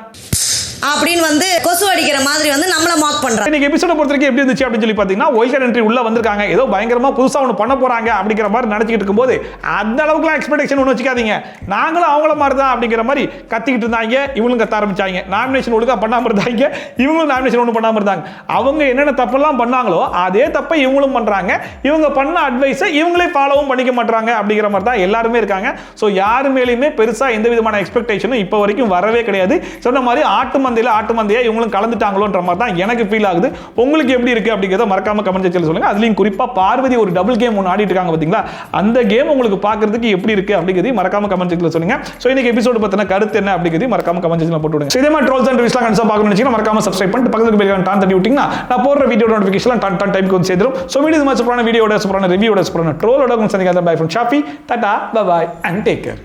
அப்படின்னு வந்து கொசு அடிக்கிற மாதிரி வந்து நம்மள மார்க் பண்றாங்க. இன்னைக்கு எபிசோட பொறுத்தவரைக்கும் எப்படி இருந்துச்சு அப்படின்னு சொல்லி பாத்தீங்கன்னா, ஒயில்ட் கார்டு என்ட்ரி உள்ள வந்திருக்காங்க, ஏதோ பயங்கரமா புதுசா ஒன்று பண்ண போறாங்க அப்படிங்கிற மாதிரி நினைச்சிட்டு இருக்கும்போது அந்த அளவுக்குலாம் எக்ஸ்பெக்டேஷன் ஒன்று வச்சுக்காதீங்க. நாங்களும் அவங்கள மாதிரி தான் அப்படிங்கிற மாதிரி கத்திக்கிட்டு இருந்தாங்க, இவங்களும் கத்த ஆரம்பிச்சாங்க. நாமினேஷன் ஒழுங்கா பண்ணாம இருந்தாங்க, இவங்களும் நாமினேஷன் ஒன்று பண்ணாம இருந்தாங்க. அவங்க என்னென்ன தப்பெல்லாம் பண்ணாங்களோ அதே தப்பை இவங்களும் பண்றாங்க, இவங்க பண்ண அட்வைஸை இவங்களே ஃபாலோவும் பண்ணிக்க மாட்டாங்க அப்படிங்கிற மாதிரி தான் எல்லாருமே இருக்காங்க. ஸோ யாரு மேலேயுமே பெருசா எந்த விதமான எக்ஸ்பெக்டேஷனும் இப்போ வரைக்கும் வரவே கிடையாது. சொன்ன மாதிரி ஆட்டு மந்தையா இவங்களும் கலந்துட்டாங்களோன்ற மாதிரி தான் எனக்கு ஃபீல் ஆகுது. உங்களுக்கு எப்படி இருக்கு அப்படிங்கறத மறக்காம கமெண்ட் செக்ஷன்ல சொல்லுங்க. அதுலயும் குறிப்பா பார்வதி ஒரு டபுள் கேம் ஒன்று ஆடிட்டு இருக்காங்க பாத்தீங்களா, அந்த கேம் உங்களுக்கு பார்க்கிறதுக்கு எப்படி இருக்கு அப்படிங்கிறதையும் மறக்காம கமெண்ட் செக்ஷன்ல சொல்லுங்க. சோ இன்னைக்கு எபிசோட் பத்தின கருத்து என்ன அப்படிங்கிறதையும் மறக்காம கமெண்ட் செக்ஷன்ல போட்டு விடுங்க. இதே மாதிரி ட்ரோல்ஸ் அண்ட் ரிவ்யூஸ்லாம் கன்சா பார்க்கணும்னு நினைச்சீங்கன்னா மறக்காம சப்ஸ்கிரைப் பண்ணிட்டு பக்கத்துக்கு பெல் ஐகான் டான் தட்டி விட்டீங்கன்னா நான் போடுற வீடியோ நோட்டிஃபிகேஷன் டான் டைம்க்கு வந்து சேரும். சோ வீடியோ மாதிரி சூப்பரான வீடியோட சூப்பரான ரிவ்யூவோட சூப்பரான ட்ரோலோட உங்களுக்கு சந்திக்கிறேன். Bye from Shafi, tata, bye bye and take care.